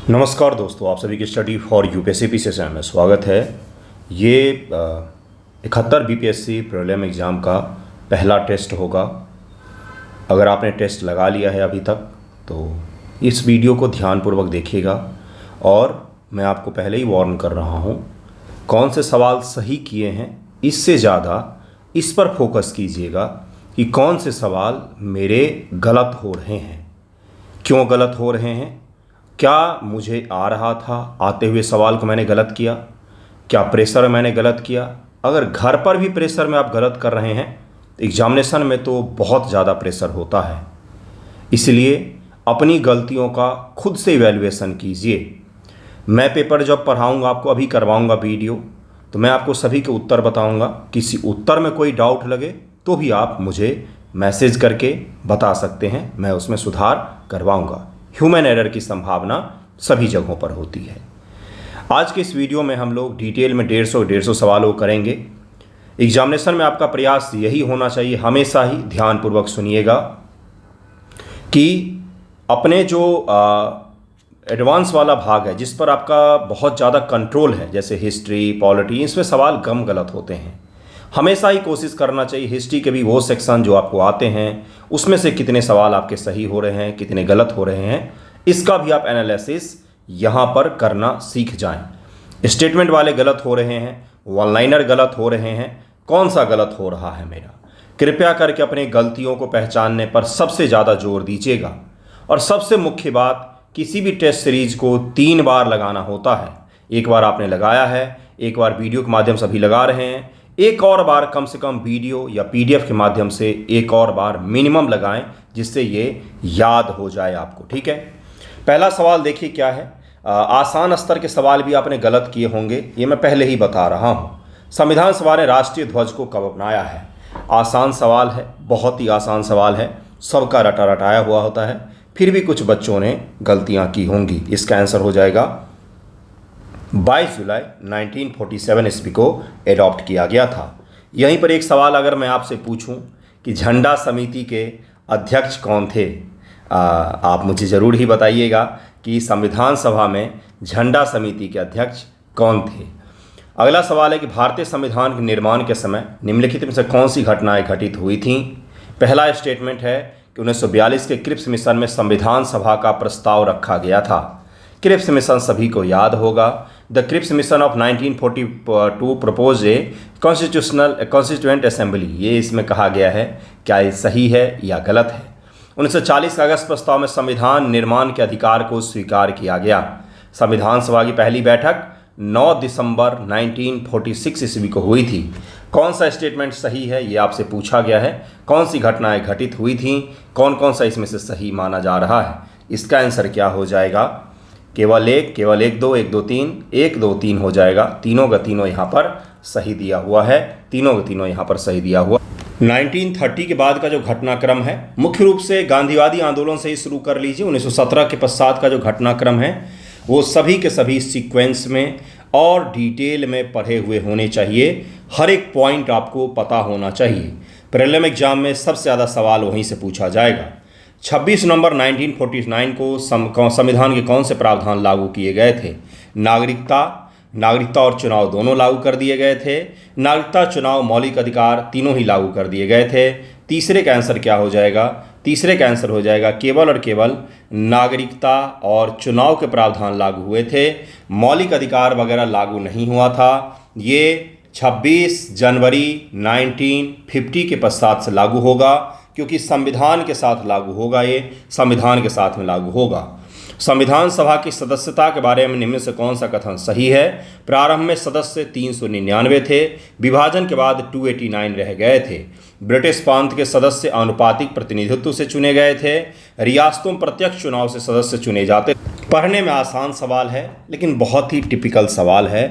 नमस्कार दोस्तों, आप सभी की स्टडी फॉर यूपीएससी सेशन में स्वागत है। ये 71 बीपीएससी प्रीलिम एग्ज़ाम का पहला टेस्ट होगा। अगर आपने टेस्ट लगा लिया है अभी तक तो इस वीडियो को ध्यानपूर्वक देखिएगा और मैं आपको पहले ही वार्न कर रहा हूँ, कौन से सवाल सही किए हैं इससे ज़्यादा इस पर फोकस कीजिएगा कि कौन से सवाल मेरे गलत हो रहे हैं, क्यों गलत हो रहे हैं, क्या मुझे आ रहा था, आते हुए सवाल को मैंने गलत किया, क्या प्रेशर में मैंने गलत किया। अगर घर पर भी प्रेशर में आप गलत कर रहे हैं, एग्जामिनेशन में तो बहुत ज़्यादा प्रेशर होता है। इसलिए अपनी गलतियों का खुद से इवैल्यूएशन कीजिए। मैं पेपर जब पढ़ाऊंगा, आपको अभी करवाऊंगा वीडियो, तो मैं आपको सभी के उत्तर बताऊंगा। किसी उत्तर में कोई डाउट लगे तो भी आप मुझे मैसेज करके बता सकते हैं, मैं उसमें सुधार करवाऊंगा। ह्यूमन एरर की संभावना सभी जगहों पर होती है। आज के इस वीडियो में हम लोग डिटेल में 150 सवालों को करेंगे। एग्जामिनेशन में आपका प्रयास यही होना चाहिए, हमेशा ही ध्यानपूर्वक सुनिएगा, कि अपने जो एडवांस वाला भाग है जिस पर आपका बहुत ज़्यादा कंट्रोल है, जैसे हिस्ट्री, पॉलिटी, इसमें सवाल कम गलत होते हैं। हमेशा ही कोशिश करना चाहिए हिस्ट्री के भी वो सेक्शन जो आपको आते हैं उसमें से कितने सवाल आपके सही हो रहे हैं, कितने गलत हो रहे हैं, इसका भी आप एनालिसिस यहाँ पर करना सीख जाएं। स्टेटमेंट वाले गलत हो रहे हैं, वन लाइनर गलत हो रहे हैं, कौन सा गलत हो रहा है मेरा। कृपया करके अपनी गलतियों को पहचानने पर सबसे ज़्यादा जोर दीजिएगा। और सबसे मुख्य बात, किसी भी टेस्ट सीरीज को 3 बार लगाना होता है। एक बार आपने लगाया है, एक बार वीडियो के माध्यम से अभी लगा रहे हैं, एक और बार कम से कम वीडियो या पीडीएफ के माध्यम से एक और बार मिनिमम लगाएं, जिससे ये याद हो जाए आपको। ठीक है, पहला सवाल देखिए क्या है। आसान स्तर के सवाल भी आपने गलत किए होंगे, ये मैं पहले ही बता रहा हूँ। संविधान सभा ने राष्ट्रीय ध्वज को कब अपनाया है? आसान सवाल है, बहुत ही आसान सवाल है, सबका रटा रटाया हुआ होता है, फिर भी कुछ बच्चों ने गलतियाँ की होंगी। इसका आंसर हो जाएगा 22 जुलाई 1947 ईस्वी को एडॉप्ट किया गया था। यहीं पर एक सवाल अगर मैं आपसे पूछूं कि झंडा समिति के अध्यक्ष कौन थे, आप मुझे ज़रूर ही बताइएगा कि संविधान सभा में झंडा समिति के अध्यक्ष कौन थे। अगला सवाल है कि भारतीय संविधान के निर्माण के समय निम्नलिखित में से कौन सी घटनाएं घटित हुई थीं। पहला स्टेटमेंट है कि 1942 के क्रिप्स मिशन में संविधान सभा का प्रस्ताव रखा गया था। क्रिप्स मिशन सभी को याद होगा। The Cripps mission of 1942 propose a constituent assembly, ये इसमें कहा गया है। क्या ये सही है या गलत है? 1940 का अगस्त प्रस्ताव में संविधान निर्माण के अधिकार को स्वीकार किया गया। संविधान सभा की पहली बैठक 9 दिसंबर 1946 ईस्वी को हुई थी। कौन सा स्टेटमेंट सही है ये आपसे पूछा गया है। कौन सी घटनाएं घटित हुई थीं, कौन कौन सा इसमें से सही माना जा रहा है। इसका आंसर क्या हो जाएगा? केवल एक, 2, 1, 2, 3, 1, 2, 3 हो जाएगा। तीनों का तीनों यहाँ पर सही दिया हुआ है, तीनों का तीनों यहाँ पर सही दिया हुआ। 1930 के बाद का जो घटनाक्रम है, मुख्य रूप से गांधीवादी आंदोलन से ही शुरू कर लीजिए। 1917 के पश्चात का जो घटनाक्रम है वो सभी के सभी सीक्वेंस में और डिटेल में पढ़े हुए होने चाहिए। हर एक पॉइंट आपको पता होना चाहिए। प्रीलिम एग्जाम में सबसे ज़्यादा सवाल वहीं से पूछा जाएगा। 26 नवंबर 1949 को संविधान के कौन से प्रावधान लागू किए गए थे? नागरिकता और चुनाव दोनों लागू कर दिए गए थे। नागरिकता, चुनाव, मौलिक अधिकार तीनों ही लागू कर दिए गए थे। तीसरे का आंसर क्या हो जाएगा? तीसरे का आंसर हो जाएगा केवल और केवल नागरिकता और चुनाव के प्रावधान लागू हुए थे, मौलिक अधिकार वगैरह लागू नहीं हुआ था। ये 26 जनवरी 1950 के पश्चात से लागू होगा, क्योंकि संविधान के साथ लागू होगा, ये संविधान के साथ में लागू होगा। संविधान सभा की सदस्यता के बारे में निम्न से कौन सा कथन सही है? प्रारंभ में सदस्य 399 थे, विभाजन के बाद 289 रह गए थे। ब्रिटिश प्रांत के सदस्य आनुपातिक प्रतिनिधित्व से चुने गए थे। रियासतों में प्रत्यक्ष चुनाव से सदस्य चुने जाते। पढ़ने में आसान सवाल है लेकिन बहुत ही टिपिकल सवाल है।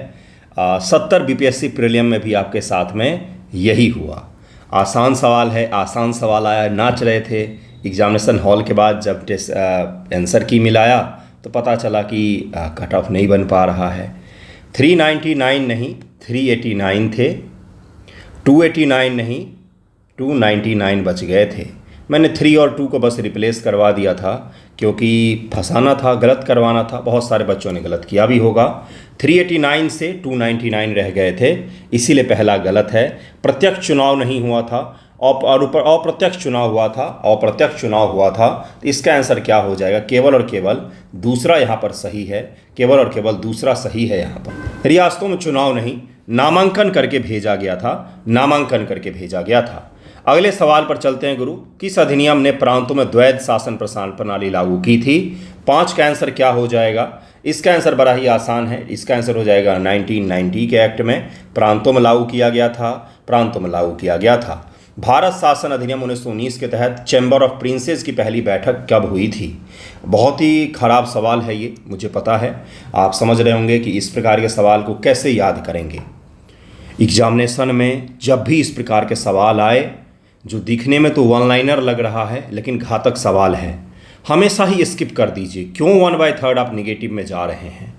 70 बीपीएससी प्रीलियम में भी आपके साथ में यही हुआ। आसान सवाल है, आसान सवाल आया, नाच रहे थे। एग्जामिनेशन हॉल के बाद जब टेस्ट आंसर की मिलाया तो पता चला कि कट ऑफ नहीं बन पा रहा है। 399 नहीं 389 थे, 289 नहीं 299 बच गए थे। मैंने 3 और 2 को बस रिप्लेस करवा दिया था क्योंकि फंसाना था, गलत करवाना था। बहुत सारे बच्चों ने गलत किया भी होगा। 389 से 299 रह गए थे, इसीलिए पहला गलत है। प्रत्यक्ष चुनाव नहीं हुआ था और ऊपर अप्रत्यक्ष चुनाव हुआ था, अप्रत्यक्ष चुनाव हुआ था। तो इसका आंसर क्या हो जाएगा? केवल और केवल दूसरा यहाँ पर सही है, केवल और केवल दूसरा सही है। यहाँ पर रियासतों में चुनाव नहीं, नामांकन करके भेजा गया था, नामांकन करके भेजा गया था। अगले सवाल पर चलते हैं गुरु। किस अधिनियम ने प्रांतों में द्वैध शासन प्रणाली लागू की थी? 5 का आंसर क्या हो जाएगा? इसका आंसर बड़ा ही आसान है। इसका आंसर हो जाएगा 1990 के एक्ट में प्रांतों में लागू किया गया था, प्रांतों में लागू किया गया था। भारत शासन अधिनियम 1919 के तहत चैम्बर ऑफ प्रिंसेस की पहली बैठक कब हुई थी? बहुत ही खराब सवाल है ये, मुझे पता है। आप समझ रहे होंगे कि इस प्रकार के सवाल को कैसे याद करेंगे। एग्जामिनेशन में जब भी इस प्रकार के सवाल आए, जो दिखने में तो वन लाइनर लग रहा है लेकिन घातक सवाल है, हमेशा ही स्किप कर दीजिए। क्यों 1/3 आप निगेटिव में जा रहे हैं?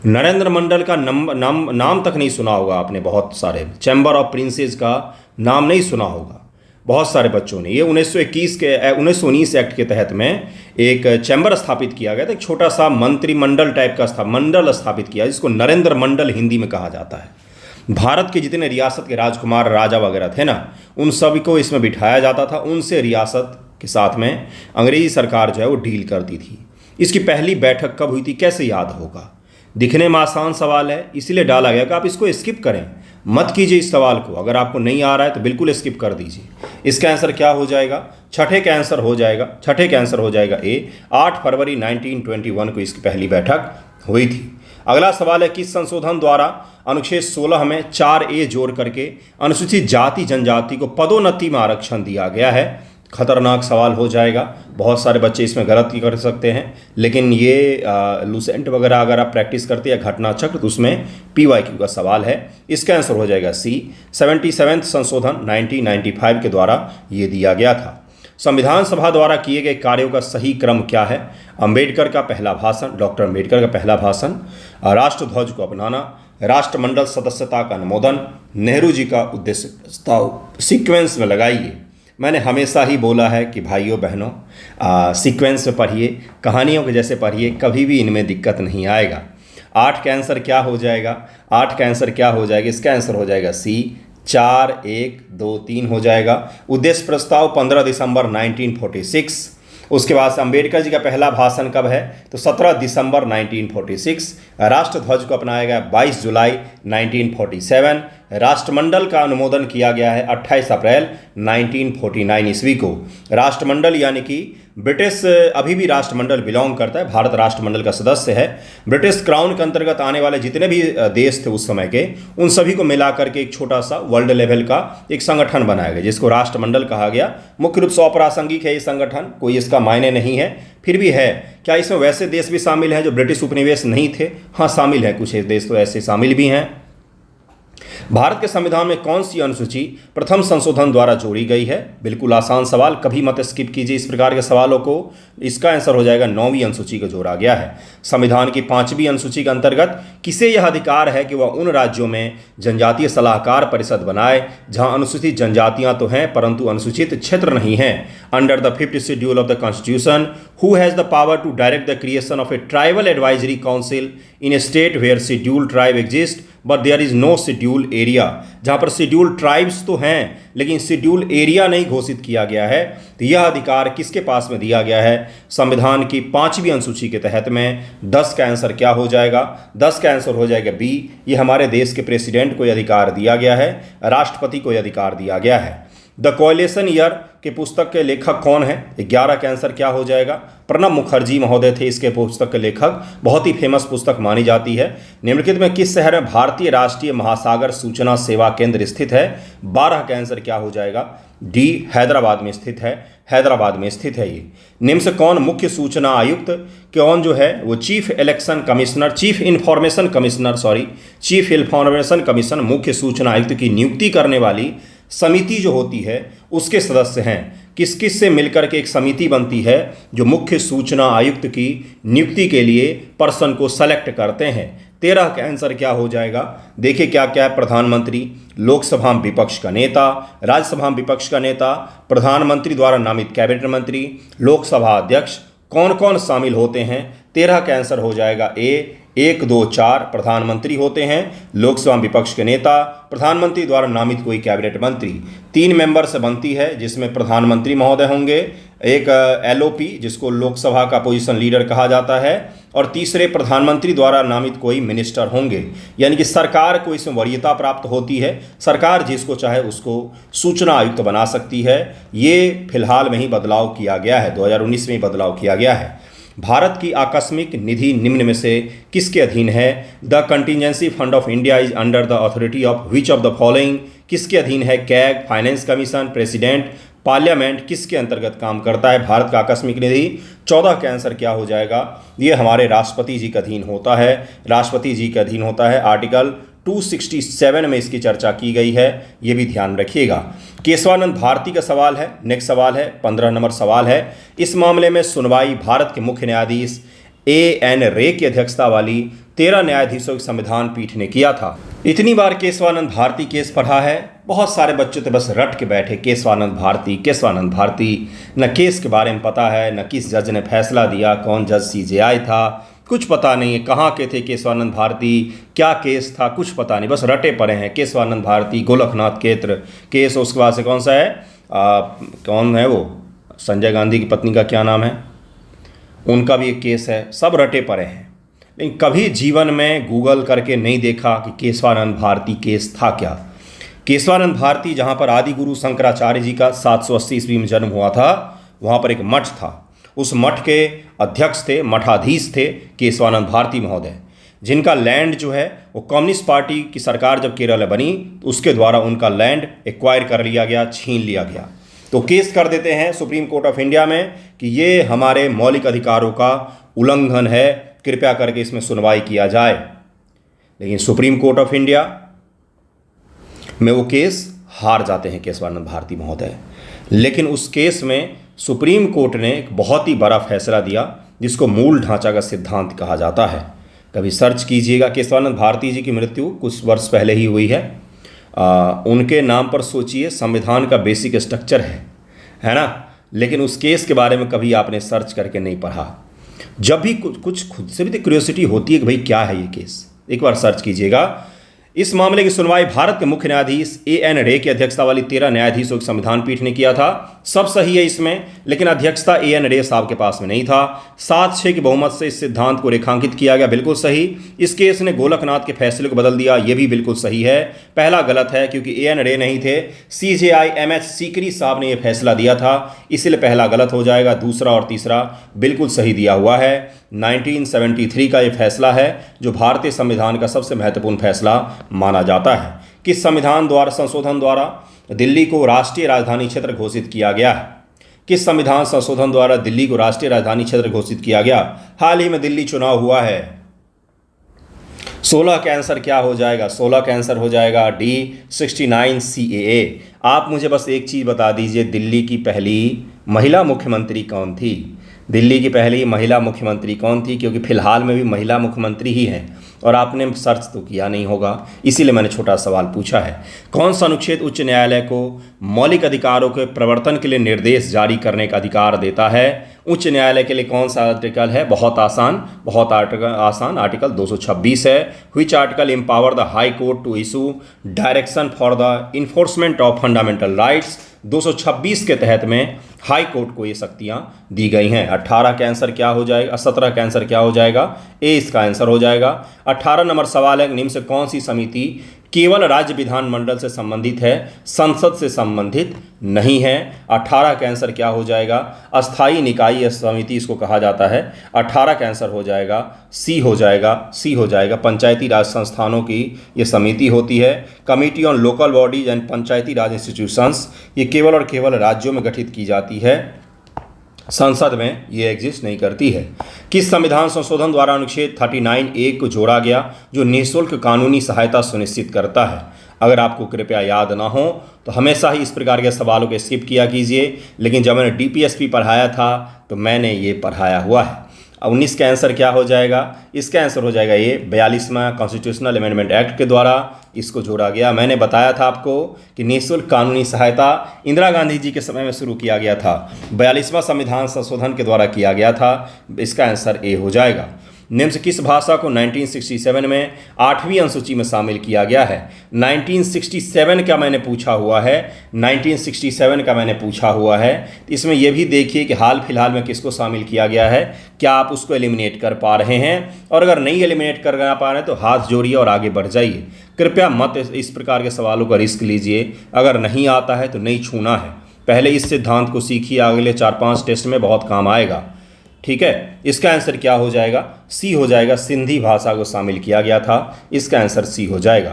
नरेंद्र मंडल का नाम तक नहीं सुना होगा आपने, बहुत सारे। चैम्बर ऑफ प्रिंसेस का नाम नहीं सुना होगा बहुत सारे बच्चों ने। ये 1919 एक्ट के तहत में एक चैम्बर स्थापित किया गया था, एक छोटा सा मंत्रिमंडल टाइप का मंडल स्थापित किया, जिसको नरेंद्र मंडल हिंदी में कहा जाता है। भारत के जितने रियासत के राजकुमार राजा वगैरह थे ना, उन सभी को इसमें बिठाया जाता था। उनसे रियासत के साथ में अंग्रेजी सरकार जो है वो डील करती थी। इसकी पहली बैठक कब हुई थी? कैसे याद होगा? दिखने में आसान सवाल है, इसीलिए डाला गया कि आप इसको स्किप करें, मत कीजिए इस सवाल को। अगर आपको नहीं आ रहा है तो बिल्कुल स्किप कर दीजिए। इसका आंसर क्या हो जाएगा? छठे का आंसर हो जाएगा, छठे का आंसर हो जाएगा ए। 8 फरवरी 1921 को इसकी पहली बैठक हुई थी। अगला सवाल है, किस संशोधन द्वारा अनुच्छेद 16 में 4A जोड़ करके अनुसूचित जाति जनजाति को पदोन्नति में आरक्षण दिया गया है? खतरनाक सवाल हो जाएगा, बहुत सारे बच्चे इसमें गलती कर सकते हैं। लेकिन ये लूसेंट वगैरह अगर आप प्रैक्टिस करते हैं, घटना चक्र, तो उसमें PYQ का सवाल है। इसका आंसर हो जाएगा सी। 77वें संशोधन 1995 के द्वारा ये दिया गया था। संविधान सभा द्वारा किए गए कार्यों का सही क्रम क्या है? अंबेडकर का पहला भाषण, डॉक्टर अंबेडकर का पहला भाषण, राष्ट्रध्वज को अपनाना, राष्ट्रमंडल सदस्यता का अनुमोदन, नेहरू जी का उद्देश्य प्रस्ताव। सीक्वेंस में लगाइए। मैंने हमेशा ही बोला है कि भाइयों बहनों, सीक्वेंस में पढ़िए, कहानियों के जैसे पढ़िए, कभी भी इनमें दिक्कत नहीं आएगा। 8 का आंसर क्या हो जाएगा? 8 का आंसर क्या हो जाएगा? इसका आंसर हो जाएगा सी। 4, 1, 2, 3 हो जाएगा। उद्देश्य प्रस्ताव 15 दिसंबर 1946। उसके बाद अंबेडकर जी का पहला भाषण कब है? तो 17 दिसंबर 1946। राष्ट्रध्वज को अपनाया गया 22 जुलाई 1947। राष्ट्रमंडल का अनुमोदन किया गया है 28 अप्रैल 1949 ईस्वी को। राष्ट्रमंडल यानी कि ब्रिटिश अभी भी राष्ट्रमंडल बिलोंग करता है, भारत राष्ट्रमंडल का सदस्य है। ब्रिटिश क्राउन के अंतर्गत आने वाले जितने भी देश थे उस समय के, उन सभी को मिलाकर के एक छोटा सा वर्ल्ड लेवल का एक संगठन बनाया गया, जिसको राष्ट्रमंडल कहा गया। मुख्य रूप से अप्रासंगिक है ये संगठन, कोई इसका मायने नहीं है, फिर भी है। क्या इसमें वैसे देश भी शामिल हैं जो ब्रिटिश उपनिवेश नहीं थे? हाँ, शामिल हैं, कुछ देश तो ऐसे शामिल भी हैं। भारत के संविधान में कौन सी अनुसूची प्रथम संशोधन द्वारा जोड़ी गई है? बिल्कुल आसान सवाल, कभी मत स्किप कीजिए इस प्रकार के सवालों को। इसका आंसर हो जाएगा 9वीं अनुसूची को जोड़ा गया है। संविधान की 5वीं अनुसूची के अंतर्गत किसे यह अधिकार है कि वह उन राज्यों में जनजातीय सलाहकार परिषद बनाए जहां अनुसूचित जनजातियां तो हैं परंतु अनुसूचित क्षेत्र नहीं हैं? Under the 5th schedule of the constitution, who has the power to direct the creation of a tribal advisory council in a state where scheduled tribe exist but there is no schedule area? जहां पर schedule tribes तो हैं लेकिन schedule area नहीं घोषित किया गया है, तो यह अधिकार किसके पास में दिया गया है? संविधान की 5वीं अनुसूची के तहत में। 10 का आंसर क्या हो जाएगा? 10 का आंसर हो जाएगा बी। ये हमारे देश के प्रेसिडेंट को यह अधिकार दिया गया है, राष्ट्रपति को यह अधिकार दिया गया है। द कोएलिशन ईयर के पुस्तक के लेखक कौन है? 11 का आंसर क्या हो जाएगा? प्रणब मुखर्जी महोदय थे इसके पुस्तक के लेखक, बहुत ही फेमस पुस्तक मानी जाती है। निम्नलिखित में किस शहर में भारतीय राष्ट्रीय महासागर सूचना सेवा केंद्र स्थित है? 12 का आंसर क्या हो जाएगा? डी, हैदराबाद में स्थित है, हैदराबाद में स्थित है ये। निम्न से कौन मुख्य सूचना आयुक्त, कौन जो है वो chief election commissioner, chief information commission, मुख्य सूचना आयुक्त की नियुक्ति करने वाली समिति जो होती है उसके सदस्य हैं? किस किस से मिलकर के एक समिति बनती है जो मुख्य सूचना आयुक्त की नियुक्ति के लिए पर्सन को सेलेक्ट करते हैं? 13 का आंसर क्या हो जाएगा? देखिए क्या क्या है। प्रधानमंत्री, लोकसभा में विपक्ष का नेता, राज्यसभा में विपक्ष का नेता, प्रधानमंत्री द्वारा नामित कैबिनेट मंत्री, लोकसभा अध्यक्ष, कौन कौन शामिल होते हैं? 13 का आंसर हो जाएगा ए। 1, 2, 4 प्रधानमंत्री होते हैं, लोकसभा विपक्ष के नेता, प्रधानमंत्री द्वारा नामित कोई कैबिनेट मंत्री। 3 मेंबर से बनती है जिसमें प्रधानमंत्री महोदय होंगे, एक एलओपी जिसको लोकसभा का पोजीशन लीडर कहा जाता है, और तीसरे प्रधानमंत्री द्वारा नामित कोई मिनिस्टर होंगे। यानी कि सरकार को इसमें वरीयता प्राप्त होती है, सरकार जिसको चाहे उसको सूचना आयुक्त बना सकती है। ये फिलहाल में ही बदलाव किया गया है, 2019 में ही बदलाव किया गया है। भारत की आकस्मिक निधि निम्न में से किसके अधीन है? The contingency fund of India is under the authority of which of the following? किसके अधीन है? CAG, finance commission, president, parliament, किसके अंतर्गत काम करता है भारत का आकस्मिक निधि? 14 का आंसर क्या हो जाएगा? ये हमारे राष्ट्रपति जी के अधीन होता है, राष्ट्रपति जी के अधीन होता है। आर्टिकल 267 में इसकी चर्चा की गई है, ये भी ध्यान रखिएगा। केशवानंद भारती का सवाल है, नेक्स्ट सवाल है, 15 नंबर सवाल है। इस मामले में सुनवाई भारत के मुख्य न्यायाधीश एएन रे की अध्यक्षता वाली 13 न्यायाधीशों की संविधान पीठ ने किया था। इतनी बार केशवानंद भारती केस पढ़ा है, बहुत सारे बच्चों तो बस रट के बैठे केशवानंद भारती, केशवानंद भारती। न केस के बारे में पता है, न किस जज ने फैसला दिया, कौन जज सीजेआई था, कुछ पता नहीं है। कहाँ के थे केशवानंद भारती, क्या केस था, कुछ पता नहीं, बस रटे पड़े हैं। केशवानंद भारती, गोलकनाथ केत्र केस, उसके बाद से कौन सा है, कौन है वो, संजय गांधी की पत्नी का क्या नाम है, उनका भी एक केस है, सब रटे पड़े हैं। लेकिन कभी जीवन में गूगल करके नहीं देखा कि केशवानंद भारती केस था क्या। केशवानंद भारती जहाँ पर आदि गुरु शंकराचार्य जी का 780 ईस्वी में जन्म हुआ था, वहाँ पर एक मठ था, उस मठ के अध्यक्ष थे, मठाधीश थे केशवानंद भारती महोदय, जिनका लैंड जो है वो कम्युनिस्ट पार्टी की सरकार जब केरल में बनी तो उसके द्वारा उनका लैंड एक्वायर कर लिया गया, छीन लिया गया। तो केस कर देते हैं सुप्रीम कोर्ट ऑफ इंडिया में कि ये हमारे मौलिक अधिकारों का उल्लंघन है, कृपया करके इसमें सुनवाई किया जाए। लेकिन सुप्रीम कोर्ट ऑफ इंडिया में वो केस हार जाते हैं केशवानंद भारती महोदय। लेकिन उस केस में सुप्रीम कोर्ट ने एक बहुत ही बड़ा फैसला दिया जिसको मूल ढांचा का सिद्धांत कहा जाता है। कभी सर्च कीजिएगा, केशवानंद भारती जी की मृत्यु कुछ वर्ष पहले ही हुई है। उनके नाम पर सोचिए संविधान का बेसिक स्ट्रक्चर है ना, लेकिन उस केस के बारे में कभी आपने सर्च करके नहीं पढ़ा। जब भी कुछ खुद से भी तो क्यूरियोसिटी होती है कि भाई क्या है ये केस, एक बार सर्च कीजिएगा। इस मामले की सुनवाई भारत के मुख्य न्यायाधीश एएन रे की अध्यक्षता वाली 13 न्यायाधीशों की संविधान पीठ ने किया था। सब सही है इसमें, लेकिन अध्यक्षता एएन रे साहब के पास में नहीं था। 7-6 की बहुमत से इस सिद्धांत को रेखांकित किया गया, बिल्कुल सही। इस केस ने गोलकनाथ के फैसले को बदल दिया, यह भी बिल्कुल सही है। पहला गलत है क्योंकि एएन रे नहीं थे, सीजेआई एमएच सीकरी साहब ने यह फैसला दिया था, इसलिए पहला गलत हो जाएगा। दूसरा और तीसरा बिल्कुल सही दिया हुआ है। 1973 का ये फैसला है जो भारतीय संविधान का सबसे महत्वपूर्ण फैसला माना जाता है। किस संविधान द्वारा संशोधन द्वारा दिल्ली को राष्ट्रीय राजधानी क्षेत्र घोषित किया गया है? किस संविधान संशोधन द्वारा दिल्ली को राष्ट्रीय राजधानी क्षेत्र घोषित किया गया? हाल ही में दिल्ली चुनाव हुआ है। 16 का आंसर क्या हो जाएगा? 16 का आंसर हो जाएगा डी 69 CAA। आप मुझे बस एक चीज़ बता दीजिए, दिल्ली की पहली महिला मुख्यमंत्री कौन थी? दिल्ली की पहली महिला मुख्यमंत्री कौन थी? क्योंकि फिलहाल में भी महिला मुख्यमंत्री ही हैं और आपने सर्च तो किया नहीं होगा, इसीलिए मैंने छोटा सवाल पूछा है। कौन सा अनुच्छेद उच्च न्यायालय को मौलिक अधिकारों के प्रवर्तन के लिए निर्देश जारी करने का अधिकार देता है? उच्च न्यायालय के लिए कौन सा आर्टिकल है? बहुत आसान, बहुत आसान, आर्टिकल 226 है। Which article empower the high court to issue direction for the enforcement of fundamental rights? 226 के तहत में हाई कोर्ट को ये शक्तियां दी गई हैं। 18 का आंसर क्या हो जाएगा? 17 का आंसर क्या हो जाएगा? ए इसका आंसर हो जाएगा। 18 नंबर सवाल है, निम्न से कौन सी समिति केवल राज्य विधानमंडल से संबंधित है, संसद से संबंधित नहीं है? 18 का आंसर क्या हो जाएगा? अस्थायी निकाय समिति इसको कहा जाता है। 18 का आंसर हो जाएगा सी हो जाएगा, सी हो जाएगा। पंचायती राज संस्थानों की ये समिति होती है। Committee on local bodies and Panchayati Raj institutions, ये केवल और केवल राज्यों में गठित की जाती है, संसद में ये एग्जिस्ट नहीं करती है। किस संविधान संशोधन द्वारा अनुच्छेद 39A को जोड़ा गया जो निःशुल्क कानूनी सहायता सुनिश्चित करता है? अगर आपको कृपया याद ना हो तो हमेशा ही इस प्रकार के सवालों को स्किप किया कीजिए, लेकिन जब मैंने DPSP पढ़ाया था तो मैंने ये पढ़ाया हुआ है। 19 का आंसर क्या हो जाएगा? इसका आंसर हो जाएगा ये 42वां कॉन्स्टिट्यूशनल अमेंडमेंट एक्ट के द्वारा इसको जोड़ा गया। मैंने बताया था आपको कि निःशुल्क कानूनी सहायता इंदिरा गांधी जी के समय में शुरू किया गया था, 42वां संविधान संशोधन के द्वारा किया गया था। इसका आंसर ए हो जाएगा। निम्न से किस भाषा को 1967 में 8वीं अनुसूची में शामिल किया गया है? 1967 का मैंने पूछा हुआ है, 1967 का मैंने पूछा हुआ है। इसमें यह भी देखिए कि हाल फिलहाल में किसको शामिल किया गया है, क्या आप उसको एलिमिनेट कर पा रहे हैं? और अगर नहीं एलिमिनेट कर पा रहे हैं तो हाथ जोड़िए और आगे बढ़ जाइए। कृपया मत इस प्रकार के सवालों का रिस्क लीजिए, अगर नहीं आता है तो नहीं छूना है। पहले इस सिद्धांत को सीखिए, अगले 4-5 टेस्ट में बहुत काम आएगा। ठीक है, इसका आंसर क्या हो जाएगा? सी हो जाएगा। सिंधी भाषा को शामिल किया गया था, इसका आंसर सी हो जाएगा।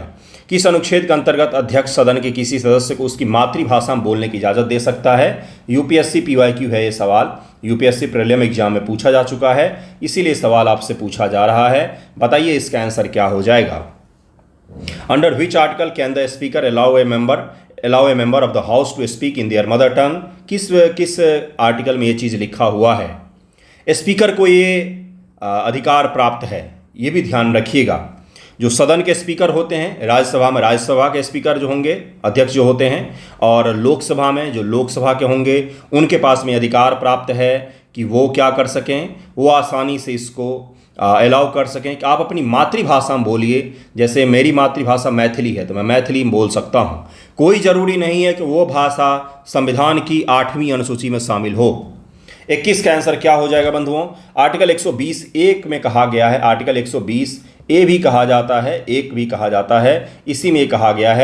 किस अनुच्छेद के अंतर्गत अध्यक्ष सदन के किसी सदस्य को उसकी मातृभाषा में बोलने की इजाज़त दे सकता है? यूपीएससी PYQ है ये सवाल, यूपीएससी प्रीलिम एग्जाम में पूछा जा चुका है, इसीलिए सवाल आपसे पूछा जा रहा है। बताइए इसका आंसर क्या हो जाएगा? Under which article can the speaker allow a member of the house to speak in their mother tongue? किस आर्टिकल में ये चीज़ लिखा हुआ है? स्पीकर को ये अधिकार प्राप्त है, ये भी ध्यान रखिएगा। जो सदन के स्पीकर होते हैं राज्यसभा में, राज्यसभा के स्पीकर जो होंगे, अध्यक्ष जो होते हैं, और लोकसभा में जो लोकसभा के होंगे, उनके पास में अधिकार प्राप्त है कि वो क्या कर सकें, वो आसानी से इसको अलाउ कर सकें कि आप अपनी मातृभाषा में बोलिए। जैसे मेरी मातृभाषा मैथिली है तो मैं मैथिली में बोल सकता हूँ। कोई ज़रूरी नहीं है कि वो भाषा संविधान की 8वीं अनुसूची में शामिल हो। 21 का आंसर क्या हो जाएगा बंधुओं? आर्टिकल 120(1) में कहा गया है, आर्टिकल 120(a) भी कहा जाता है, 1 भी कहा जाता है, इसी में कहा गया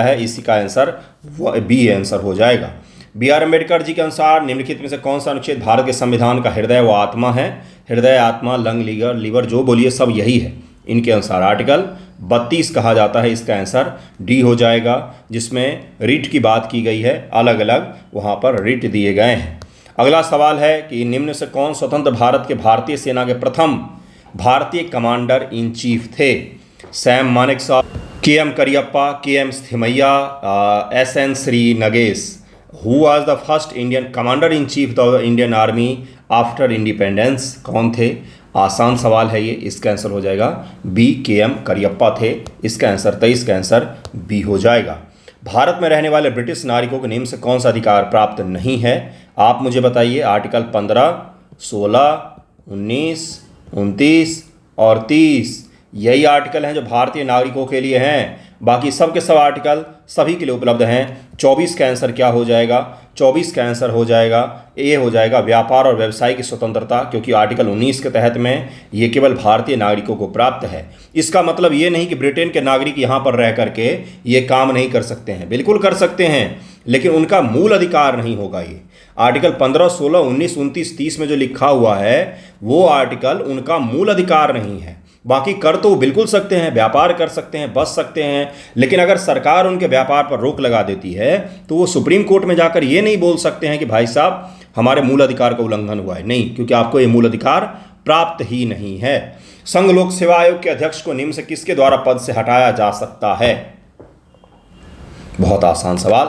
है, इसी का आंसर बी आंसर हो जाएगा। B.R. अम्बेडकर जी के अनुसार निम्नलिखित में से कौन सा अनुच्छेद भारत के संविधान का हृदय व आत्मा है? हृदय, आत्मा, लंग, लीवर जो बोलिए सब यही है। इनके अनुसार आर्टिकल 32 कहा जाता है, इसका आंसर डी हो जाएगा, जिसमें रिट की बात की गई है, अलग अलग वहाँ पर रिट दिए गए हैं। अगला सवाल है कि निम्न से कौन स्वतंत्र भारत के भारतीय सेना के प्रथम भारतीय कमांडर इन चीफ थे? Sam Manekshaw, KM Cariappa, KM Thimayya, SN Shrinagesh. Who was the first Indian commander in chief of the Indian army after independence? कौन थे? आसान सवाल है ये, इसका आंसर हो जाएगा बी, KM करियप्पा थे। इसका आंसर 23 का आंसर बी हो जाएगा। भारत में रहने वाले ब्रिटिश नागरिकों को निम्न से कौन सा अधिकार प्राप्त नहीं है? आप मुझे बताइए। आर्टिकल 15, 16, 19, 29 और 30 यही आर्टिकल हैं जो भारतीय नागरिकों के लिए हैं। बाकी सब के सब आर्टिकल सभी के लिए उपलब्ध हैं। 24 का आंसर क्या हो जाएगा? 24 का आंसर हो जाएगा ए हो जाएगा, व्यापार और व्यवसाय की स्वतंत्रता, क्योंकि आर्टिकल 19 के तहत में ये केवल भारतीय नागरिकों को प्राप्त है। इसका मतलब ये नहीं कि ब्रिटेन के नागरिक यहाँ पर रह करके ये काम नहीं कर सकते हैं, बिल्कुल कर सकते हैं, लेकिन उनका मूल अधिकार नहीं होगा। ये आर्टिकल 15, 16, 19, 29, 30 में जो लिखा हुआ है वो आर्टिकल उनका मूल अधिकार नहीं है। बाकी कर तो बिल्कुल सकते हैं, व्यापार कर सकते हैं, बच सकते हैं, लेकिन अगर सरकार उनके व्यापार पर रोक लगा देती है तो वो सुप्रीम कोर्ट में जाकर ये नहीं बोल सकते हैं कि भाई साहब हमारे मूल अधिकार का उल्लंघन हुआ है। नहीं, क्योंकि आपको ये मूल अधिकार प्राप्त ही नहीं है। संघ लोक सेवा आयोग के अध्यक्ष को निम्न से किसके द्वारा पद से हटाया जा सकता है? बहुत आसान सवाल।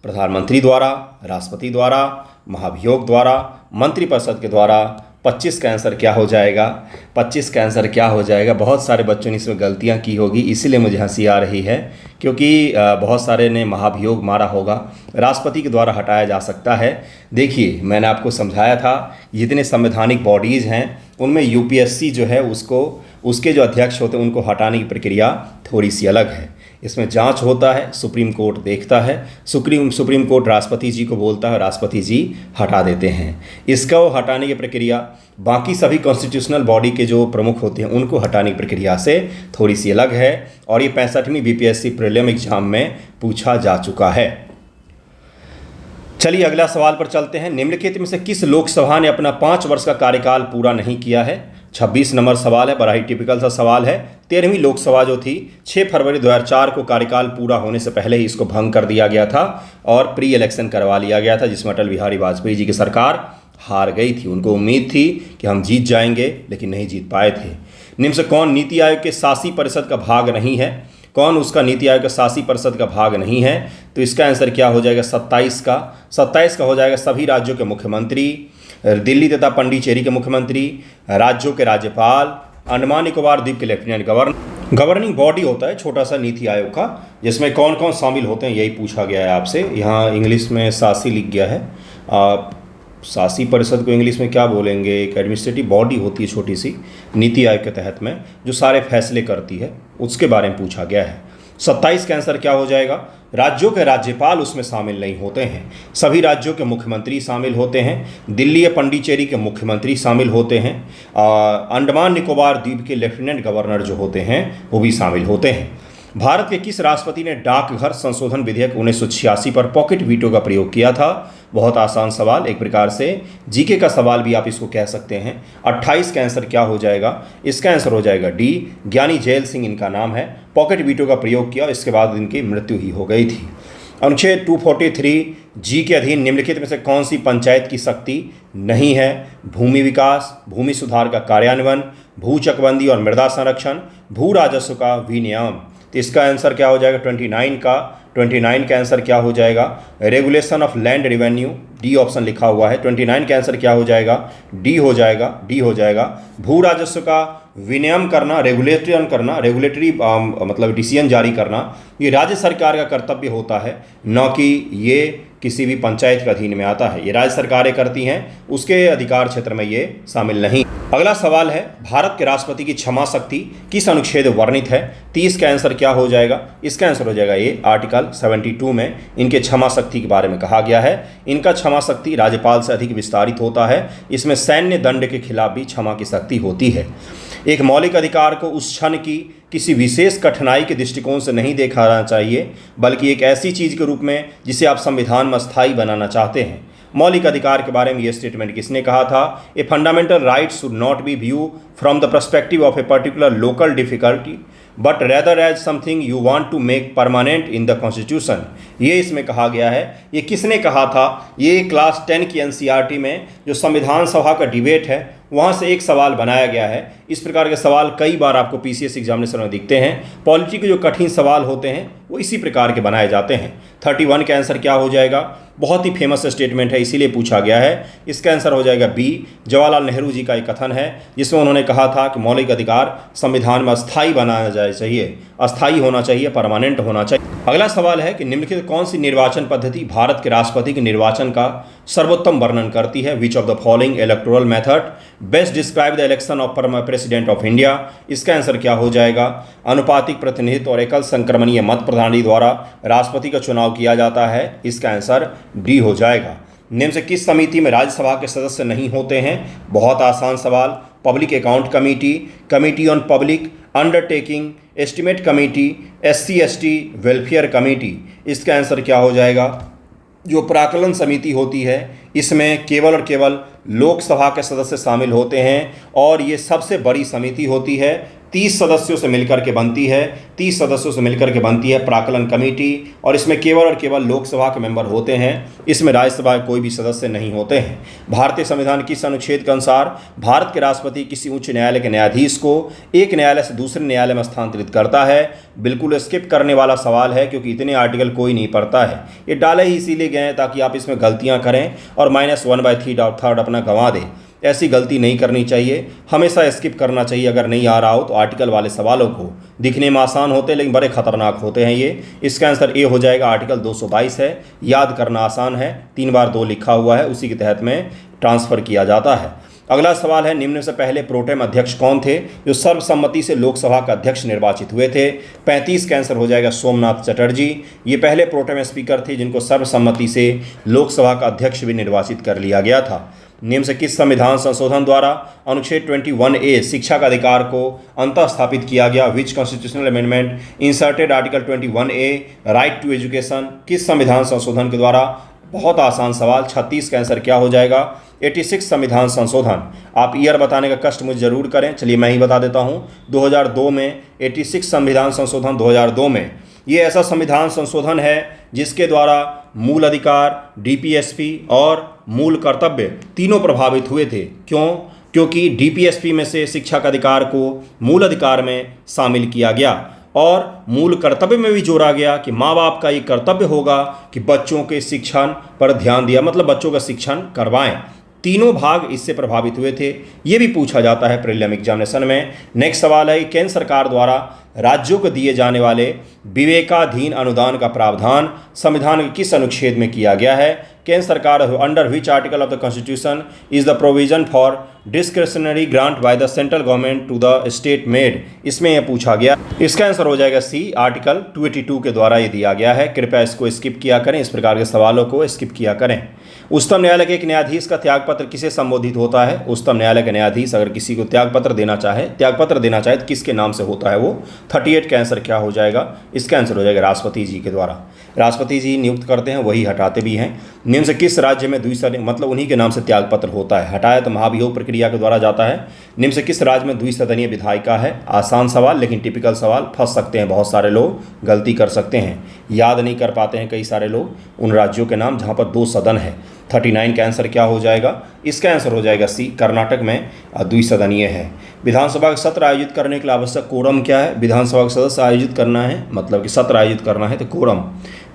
प्रधानमंत्री द्वारा, राष्ट्रपति द्वारा, महाभियोग द्वारा, मंत्रिपरिषद के द्वारा। 25 का आंसर क्या हो जाएगा? 25 का आंसर क्या हो जाएगा? बहुत सारे बच्चों ने इसमें गलतियां की होगी, इसीलिए मुझे हंसी आ रही है, क्योंकि बहुत सारे ने महाभियोग मारा होगा। राष्ट्रपति के द्वारा हटाया जा सकता है। देखिए, मैंने आपको समझाया था जितने संवैधानिक बॉडीज़ हैं उनमें यूपीएससी जो है उसके जो अध्यक्ष होते हैं उनको हटाने की प्रक्रिया थोड़ी सी अलग है। इसमें जांच होता है, सुप्रीम कोर्ट देखता है, सुप्रीम कोर्ट राष्ट्रपति जी को बोलता है, राष्ट्रपति जी हटा देते हैं। इसका वो हटाने की प्रक्रिया बाकी सभी कॉन्स्टिट्यूशनल बॉडी के जो प्रमुख होते हैं उनको हटाने की प्रक्रिया से थोड़ी सी अलग है, और ये 65वीं बीपीएससी प्रीलिम एग्जाम में पूछा जा चुका है। चलिए अगला सवाल पर चलते हैं। निम्नलिखित में से किस लोकसभा ने अपना 5 वर्ष का कार्यकाल पूरा नहीं किया है? 26 नंबर सवाल है, बड़ा ही टिपिकल सा सवाल है। 13वीं लोकसभा जो थी 6 फरवरी 2004 को कार्यकाल पूरा होने से पहले ही इसको भंग कर दिया गया था और प्री इलेक्शन करवा लिया गया था, जिसमें अटल बिहारी वाजपेयी जी की सरकार हार गई थी। उनको उम्मीद थी कि हम जीत जाएंगे, लेकिन नहीं जीत पाए थे। निम्न से कौन नीति आयोग के शासी परिषद का भाग नहीं है? कौन उसका नीति आयोग का शासी परिषद का भाग नहीं है? तो इसका आंसर क्या हो जाएगा? 27 का हो जाएगा सभी राज्यों के मुख्यमंत्री, दिल्ली तथा पंडिचेरी के मुख्यमंत्री, राज्यों के राज्यपाल, अंडमान निकोबार द्वीप के लेफ्टिनेंट गवर्नर। गवर्निंग बॉडी होता है छोटा सा नीति आयोग का, जिसमें कौन कौन शामिल होते हैं यही पूछा गया है आपसे। यहाँ इंग्लिश में सासी लिख गया है। शासी परिषद को इंग्लिश में क्या बोलेंगे? एक एडमिनिस्ट्रेटिव बॉडी होती है छोटी सी नीति आयोग के तहत में, जो सारे फैसले करती है, उसके बारे में पूछा गया है। 27 का आंसर क्या हो जाएगा? राज्यों के राज्यपाल उसमें शामिल नहीं होते हैं, सभी राज्यों के मुख्यमंत्री शामिल होते हैं। दिल्ली या पंडिचेरी के मुख्यमंत्री शामिल होते हैं। अंडमान निकोबार द्वीप के लेफ्टिनेंट गवर्नर जो होते हैं वो भी शामिल होते हैं। भारत के किस राष्ट्रपति ने डाकघर संशोधन विधेयक 1986 पर पॉकेट वीटो का प्रयोग किया था? बहुत आसान सवाल, एक प्रकार से जीके का सवाल भी आप इसको कह सकते हैं। 28 का आंसर क्या हो जाएगा? इसका आंसर हो जाएगा डी, ज्ञानी जैल सिंह इनका नाम है। पॉकेट वीटो का प्रयोग किया, इसके बाद इनकी मृत्यु ही हो गई थी। अनुच्छेद 243 जी के अधीन निम्नलिखित में से कौन सी पंचायत की शक्ति नहीं है? भूमि विकास, भूमि सुधार का कार्यान्वयन, भू चकबंदी और मृदा संरक्षण, भू राजस्व का विनियम। तो इसका आंसर क्या हो जाएगा? 29 का आंसर क्या हो जाएगा? Regulation of land revenue, D option लिखा हुआ है। 29 का आंसर क्या हो जाएगा? डी हो जाएगा। भू राजस्व का विनियम करना, रेगुलेटरी मतलब डिसीजन जारी करना, ये राज्य सरकार का कर्तव्य होता है, न कि ये किसी भी पंचायत के अधीन में आता है। ये राज्य सरकारें करती हैं, उसके अधिकार क्षेत्र में ये शामिल नहीं। अगला सवाल है, भारत के राष्ट्रपति की क्षमा शक्ति किस अनुच्छेद वर्णित है? 30 का आंसर क्या हो जाएगा? इसका आंसर हो जाएगा ये, आर्टिकल 72 में इनके क्षमा शक्ति के बारे में कहा गया है। इनका क्षमा शक्ति राज्यपाल से अधिक विस्तारित होता है। इसमें सैन्य दंड के खिलाफ भी क्षमा की शक्ति होती है। एक मौलिक अधिकार को उस क्षण की किसी विशेष कठिनाई के दृष्टिकोण से नहीं देखा जाना चाहिए, बल्कि एक ऐसी चीज़ के रूप में जिसे आप संविधान में स्थायी बनाना चाहते हैं। मौलिक अधिकार के बारे में यह स्टेटमेंट किसने कहा था? A fundamental right should not be view from the perspective of a particular local difficulty but rather as something you want to make permanent in the constitution. ये इसमें कहा गया है। ये किसने कहा था? ये क्लास 10 की एनसीईआरटी में जो संविधान सभा का डिबेट है, वहाँ से एक सवाल बनाया गया है। इस प्रकार के सवाल कई बार आपको पीसीएस एग्जामिनेशन में दिखते हैं। पॉलिटी के जो कठिन सवाल होते हैं वो इसी प्रकार के बनाए जाते हैं। 31 का आंसर क्या हो जाएगा? बहुत ही फेमस स्टेटमेंट है, इसीलिए पूछा गया है। इसका आंसर हो जाएगा बी, जवाहरलाल नेहरू जी का एक कथन है जिसमें उन्होंने कहा था कि मौलिक अधिकार संविधान में अस्थायी बनाया जाए चाहिए, अस्थायी होना चाहिए, परमानेंट होना चाहिए। अगला सवाल है कि निम्नलिखित कौन सी निर्वाचन पद्धति भारत के राष्ट्रपति के निर्वाचन का सर्वोत्तम वर्णन करती है? Which of the following electoral method best describe the election of president of India? इसका आंसर क्या हो जाएगा? अनुपातिक प्रतिनिधित्व और एकल संक्रमणीय मत प्रणाली द्वारा राष्ट्रपति का चुनाव किया जाता है। इसका आंसर डी हो जाएगा। निम्न से किस समिति में राज्यसभा के सदस्य नहीं होते हैं? बहुत आसान सवाल, public account committee, committee on public undertaking, estimate committee, SC/ST welfare committee. इसका आंसर क्या हो जाएगा? जो प्राकलन समिति होती है इसमें केवल और केवल लोकसभा के सदस्य शामिल होते हैं और ये सबसे बड़ी समिति होती है। 30 सदस्यों से मिलकर के बनती है, 30 सदस्यों से मिलकर के बनती है प्राकलन कमेटी, और इसमें केवल और केवल लोकसभा के मेंबर होते हैं। इसमें राज्यसभा के कोई भी सदस्य नहीं होते हैं। भारतीय संविधान किस अनुच्छेद के अनुसार भारत के राष्ट्रपति किसी उच्च न्यायालय के न्यायाधीश को एक न्यायालय से दूसरे न्यायालय में स्थानांतरित करता है? बिल्कुल स्किप करने वाला सवाल है क्योंकि इतने आर्टिकल कोई नहीं पढ़ता है। ये डाले ही इसीलिए गए हैं ताकि आप इसमें गलतियाँ करें और -1/3 अपना गंवा दें। ऐसी गलती नहीं करनी चाहिए, हमेशा स्किप करना चाहिए। अगर नहीं आ रहा हो तो आर्टिकल वाले सवालों को, दिखने में आसान होते हैं लेकिन बड़े खतरनाक होते हैं ये। इसका आंसर ए हो जाएगा, आर्टिकल 222 है। याद करना आसान है, 3 बार 2 लिखा हुआ है, उसी के तहत में ट्रांसफ़र किया जाता है। अगला सवाल है, निम्न से पहले प्रोटेम अध्यक्ष कौन थे जो सर्वसम्मति से लोकसभा का अध्यक्ष निर्वाचित हुए थे? 35 का आंसर हो जाएगा सोमनाथ चटर्जी। ये पहले प्रोटेम स्पीकर थे जिनको सर्वसम्मति से लोकसभा का अध्यक्ष भी निर्वाचित कर लिया गया था। निम्न से किस संविधान संशोधन द्वारा अनुच्छेद 21A शिक्षा का अधिकार को अंतः स्थापित किया गया? Which constitutional amendment inserted article 21A right to education? किस संविधान संशोधन के द्वारा? बहुत आसान सवाल, 36 का आंसर क्या हो जाएगा? 86 संविधान संशोधन। आप ईयर बताने का कष्ट मुझे जरूर करें, चलिए मैं ही बता देता हूँ। 2002 में 86 संविधान संशोधन 2002 में ये ऐसा संविधान संशोधन है जिसके द्वारा मूल अधिकार, DPSP और मूल कर्तव्य तीनों प्रभावित हुए थे। क्यों? क्योंकि DPSP में से शिक्षा का अधिकार को मूल अधिकार में शामिल किया गया और मूल कर्तव्य में भी जोड़ा गया कि माँ बाप का ये कर्तव्य होगा कि बच्चों के शिक्षण पर ध्यान दिया, मतलब बच्चों का शिक्षण करवाएं। तीनों भाग इससे प्रभावित हुए थे। ये भी पूछा जाता है प्रीलिम एग्जामिनेशन में। नेक्स्ट सवाल है, केंद्र सरकार द्वारा राज्यों को दिए जाने वाले विवेकाधीन अनुदान का प्रावधान संविधान के किस अनुच्छेद में किया गया है? केंद्र सरकार under which article of the constitution is the provision for discretionary grant by the central government to the state made? इसमें यह पूछा गया। इसका आंसर हो जाएगा सी, आर्टिकल 282 के द्वारा ये दिया गया है। कृपया इसको स्किप किया करें, इस प्रकार के सवालों को स्किप किया करें। उच्चतम न्यायालय के एक न्यायाधीश का त्यागपत्र किसे संबोधित होता है? उच्चतम न्यायालय का न्यायाधीश अगर किसी को त्यागपत्र देना चाहे तो किसके नाम से होता है वो? 38 का आंसर क्या हो जाएगा? इसका आंसर हो जाएगा राष्ट्रपति जी के द्वारा। राष्ट्रपति जी नियुक्त करते हैं, वही हटाते भी हैं। निम्न से किस राज्य में द्विसदनीय, मतलब उन्हीं के नाम से त्यागपत्र होता है। हटाया तो महाभियोग प्रक्रिया के द्वारा जाता है। निम्न से किस राज्य में द्विसदनीय विधायिका है? आसान सवाल लेकिन टिपिकल सवाल, फंस सकते हैं बहुत सारे लोग, गलती कर सकते हैं, याद नहीं कर पाते हैं कई सारे लोग उन राज्यों के नाम जहां पर 2 सदन है। 39 का आंसर क्या हो जाएगा? इसका आंसर हो जाएगा सी, कर्नाटक में द्विसदनीय है। विधानसभा का सत्र आयोजित करने के लिए आवश्यक कोरम क्या है? विधानसभा का सदस्य आयोजित करना है, मतलब कि सत्र आयोजित करना है तो कोरम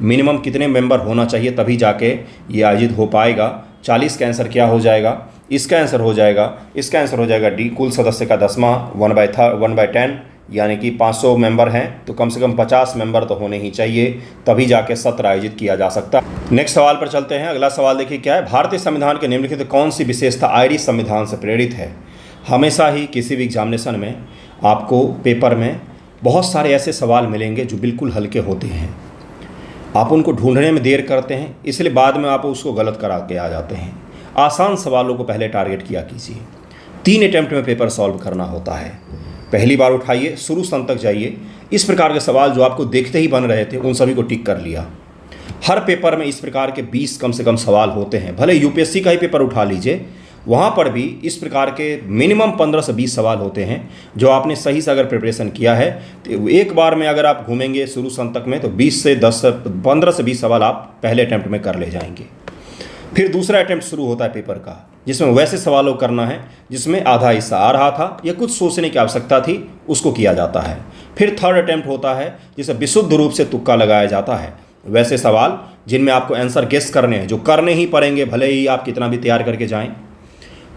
मिनिमम कितने मेंबर होना चाहिए तभी जाके ये आयोजित हो पाएगा? 40 का आंसर क्या हो जाएगा? इसका आंसर हो जाएगा डी, कुल सदस्य का 10वां 1/10 यानी कि 500 मेंबर हैं तो कम से कम 50 मेंबर तो होने ही चाहिए, तभी जाके सत्र आयोजित किया जा सकता है। नेक्स्ट सवाल पर चलते हैं। अगला सवाल देखिए क्या है, भारतीय संविधान के निम्नलिखित कौन सी विशेषता आयरिश संविधान से प्रेरित है? हमेशा ही किसी भी एग्जामिनेशन में आपको पेपर में बहुत सारे ऐसे सवाल मिलेंगे जो बिल्कुल हल्के होते हैं, आप उनको ढूंढने में देर करते हैं, इसलिए बाद में आप उसको गलत करा के आ जाते हैं। आसान सवालों को पहले टारगेट किया कीजिए। 3 अटेम्प्ट में पेपर सॉल्व करना होता है। पहली बार उठाइए, शुरू से अंत तक जाइए। इस प्रकार के सवाल जो आपको देखते ही बन रहे थे उन सभी को टिक कर लिया। हर पेपर में इस प्रकार के 20 कम से कम सवाल होते हैं। भले यूपीएससी का ही पेपर उठा लीजिए, वहाँ पर भी इस प्रकार के मिनिमम 15 से 20 सवाल होते हैं जो आपने सही से अगर प्रिपरेशन किया है तो एक बार में अगर आप घूमेंगे शुरू से अंत तक में तो 15 से 20 सवाल आप पहले अटैम्प्ट में कर ले जाएंगे। फिर दूसरा अटैम्प्ट शुरू होता है पेपर का, जिसमें वैसे सवालों करना है जिसमें आधा हिस्सा आ रहा था या कुछ सोचने की आवश्यकता थी, उसको किया जाता है। फिर थर्ड अटैम्प्ट होता है जिसे विशुद्ध रूप से तुक्का लगाया जाता है। वैसे सवाल जिनमें आपको आंसर गेस करने हैं, जो करने ही पड़ेंगे भले ही आप कितना भी तैयार करके जाएं,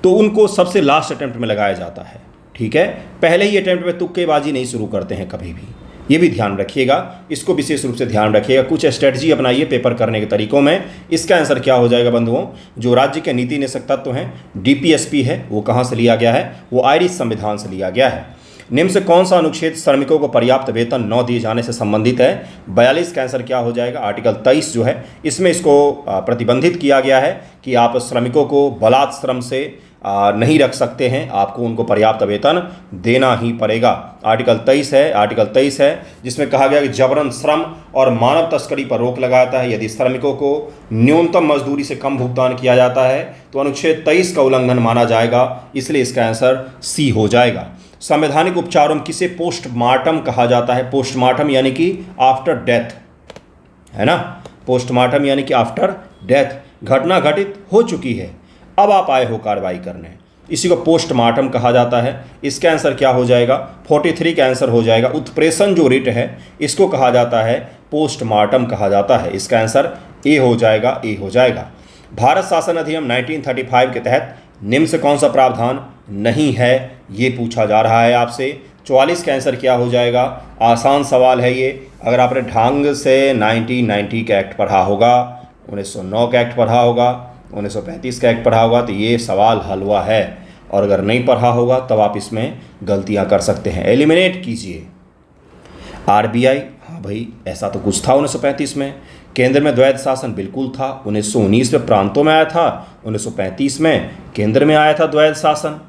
तो उनको सबसे लास्ट अटैम्प्ट में लगाया जाता है। ठीक है, पहले ही अटैम्प्ट में तुक्केबाजी नहीं शुरू करते हैं कभी भी, ये भी ध्यान रखिएगा, इसको विशेष रूप से ध्यान रखिएगा। कुछ स्ट्रेटजी अपनाइए पेपर करने के तरीकों में। इसका आंसर क्या हो जाएगा बंधुओं? जो राज्य के नीति निदेशक तत्व हैं, डीपीएसपी है, वो कहाँ से लिया गया है? वो आयरिश संविधान से लिया गया है। निम्न से कौन सा अनुच्छेद श्रमिकों को पर्याप्त वेतन न दिए जाने से संबंधित है? 42 का आंसर क्या हो जाएगा? आर्टिकल 23 जो है इसमें इसको प्रतिबंधित किया गया है कि आप श्रमिकों को बलात्श्रम से नहीं रख सकते हैं, आपको उनको पर्याप्त वेतन देना ही पड़ेगा। आर्टिकल 23 है जिसमें कहा गया कि जबरन श्रम और मानव तस्करी पर रोक लगाता है। यदि श्रमिकों को न्यूनतम मजदूरी से कम भुगतान किया जाता है तो अनुच्छेद 23 का उल्लंघन माना जाएगा, इसलिए इसका आंसर सी हो जाएगा। संवैधानिक उपचारों में किसे पोस्टमार्टम कहा जाता है? पोस्टमार्टम यानी कि आफ्टर डेथ, है ना? पोस्टमार्टम यानी कि आफ्टर डेथ, घटना घटित हो चुकी है, अब आप आए हो कार्रवाई करने, इसी को पोस्टमार्टम कहा जाता है। इसका आंसर क्या हो जाएगा? 43 का आंसर हो जाएगा। उत्प्रेषण जो रिट है इसको कहा जाता है पोस्टमार्टम कहा जाता है। इसका आंसर ए हो जाएगा। भारत शासन अधिनियम 1935 के तहत निम्न से कौन सा प्रावधान नहीं है, ये पूछा जा रहा है आपसे। 44 का आंसर क्या हो जाएगा? आसान सवाल है ये। अगर आपने ढंग से 1990 का एक्ट पढ़ा होगा, 1909 का एक्ट पढ़ा होगा, 1935 का एक्ट पढ़ा होगा तो ये सवाल हलवा है, और अगर नहीं पढ़ा होगा तब आप इसमें गलतियां कर सकते हैं। एलिमिनेट कीजिए। आरबीआई, हाँ भाई ऐसा तो कुछ था 1935 में। केंद्र में द्वैध शासन बिल्कुल था, 1919 में प्रांतों में आया था, 1935 में केंद्र में आया था द्वैध शासन।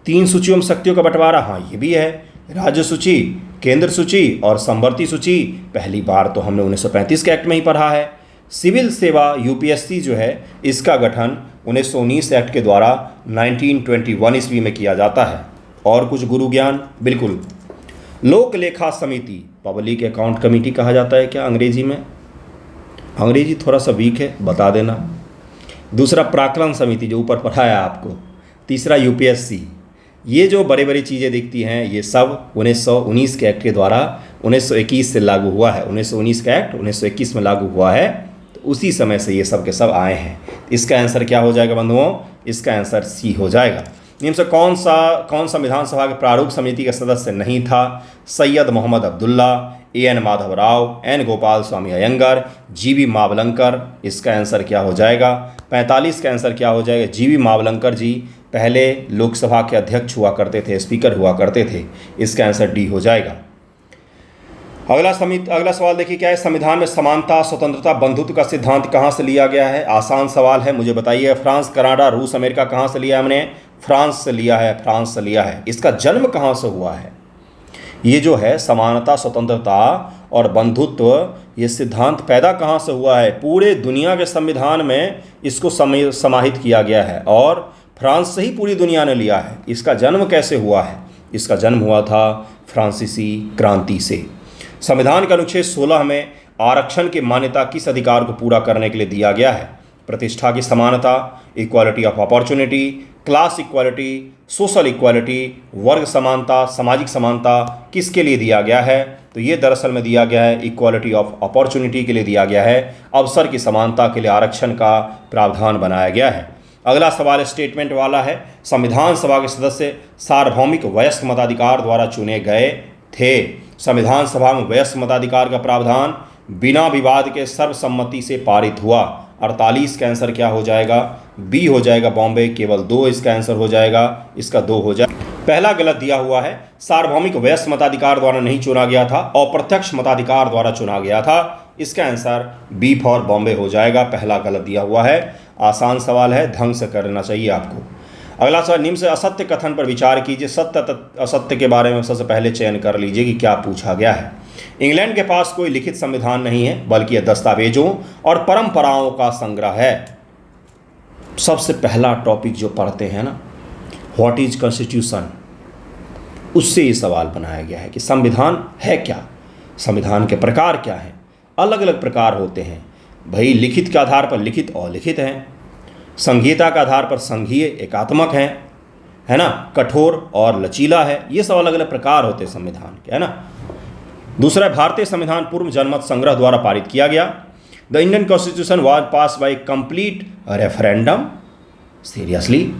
3 सूचियों में शक्तियों का बंटवारा, हाँ ये भी है। राज्य सूची, केंद्र सूची और समवर्ती सूची पहली बार तो हमने 1935 के एक्ट में ही पढ़ा है। सिविल सेवा यूपीएससी जो है इसका गठन 1919 एक्ट के द्वारा 1921 ईस्वी में किया जाता है। और कुछ गुरु ज्ञान, बिल्कुल। लोक लेखा समिति, पब्लिक अकाउंट कमेटी कहा जाता है क्या अंग्रेजी में? अंग्रेजी थोड़ा सा वीक है, बता देना। दूसरा प्राक्कलन समिति जो ऊपर पढ़ाया आपको। तीसरा यूपीएससी। ये जो बड़ी बड़ी चीज़ें दिखती हैं ये सब 1919 के एक्ट के द्वारा 1921 से लागू हुआ है। 1919 का एक्ट 1921 में लागू हुआ है, तो उसी समय से ये सब के सब आए हैं। इसका आंसर क्या हो जाएगा बंधुओं? इसका आंसर सी हो जाएगा। निम्न से कौन सा विधानसभा के प्रारूप समिति का सदस्य नहीं था? सैयद मोहम्मद अब्दुल्ला, एन माधव राव, एन गोपाल स्वामी अयंगर, जीवी मावलंकर। इसका आंसर क्या हो जाएगा? 45 का आंसर क्या हो जाएगा? जीवी मावलंकर जी पहले लोकसभा के अध्यक्ष हुआ करते थे, स्पीकर हुआ करते थे। इसका आंसर डी हो जाएगा। अगला सवाल देखिए क्या है? संविधान में समानता, स्वतंत्रता, बंधुत्व का सिद्धांत कहाँ से लिया गया है? आसान सवाल है, मुझे बताइए। फ्रांस, कनाडा, रूस, अमेरिका, कहाँ से लिया है हमने? फ्रांस से लिया है, फ्रांस से लिया है। इसका जन्म कहाँ से हुआ है? ये जो है समानता, स्वतंत्रता और बंधुत्व, ये सिद्धांत पैदा कहाँ से हुआ है? पूरे दुनिया के संविधान में इसको समाहित किया गया है और फ्रांस से ही पूरी दुनिया ने लिया है। इसका जन्म कैसे हुआ है? इसका जन्म हुआ था फ्रांसीसी क्रांति से। संविधान के अनुच्छेद 16 में आरक्षण की मान्यता किस अधिकार को पूरा करने के लिए दिया गया है? प्रतिष्ठा की समानता, equality of opportunity, class equality, social equality, वर्ग समानता, सामाजिक समानता, किसके लिए दिया गया है? तो ये दरअसल में दिया गया है इक्वालिटी ऑफ अपॉर्चुनिटी के लिए दिया गया है। अवसर की समानता के लिए आरक्षण का प्रावधान बनाया गया है। अगला सवाल स्टेटमेंट वाला है। संविधान सभा के सदस्य सार्वभौमिक वयस्क मताधिकार द्वारा चुने गए थे। संविधान सभा में वयस्क मताधिकार का प्रावधान बिना विवाद के सर्वसम्मति से पारित हुआ। 48 का आंसर क्या हो जाएगा? बी हो जाएगा, बॉम्बे। केवल 2 इसका आंसर हो जाएगा, इसका 2 हो जाएगा। पहला गलत दिया हुआ है, सार्वभौमिक वयस्क मताधिकार द्वारा नहीं चुना गया था, अप्रत्यक्ष मताधिकार द्वारा चुना गया था। इसका आंसर बी फॉर बॉम्बे हो जाएगा। पहला गलत दिया हुआ है। आसान सवाल है, ढंग से करना चाहिए आपको। अगला सवाल, निम्न से असत्य कथन पर विचार कीजिए। सत्य असत्य के बारे में सबसे पहले चयन कर लीजिए कि क्या पूछा गया है। इंग्लैंड के पास कोई लिखित संविधान नहीं है, बल्कि यह दस्तावेजों और परंपराओं का संग्रह है। सबसे पहला टॉपिक जो पढ़ते हैं ना, व्हाट इज कॉन्स्टिट्यूशन, उससे ये सवाल बनाया गया है कि संविधान है क्या, संविधान के प्रकार क्या हैं। अलग अलग प्रकार होते हैं भाई। लिखित के आधार पर लिखित और लिखित हैं, संघीयता के आधार पर संघीय एकात्मक हैं, है ना, कठोर और लचीला है। ये सब अलग अलग प्रकार होते हैं संविधान के, है ना। दूसरा, भारतीय संविधान पूर्व जनमत संग्रह द्वारा पारित किया गया। The Indian constitution was pass by complete referendum. Seriously,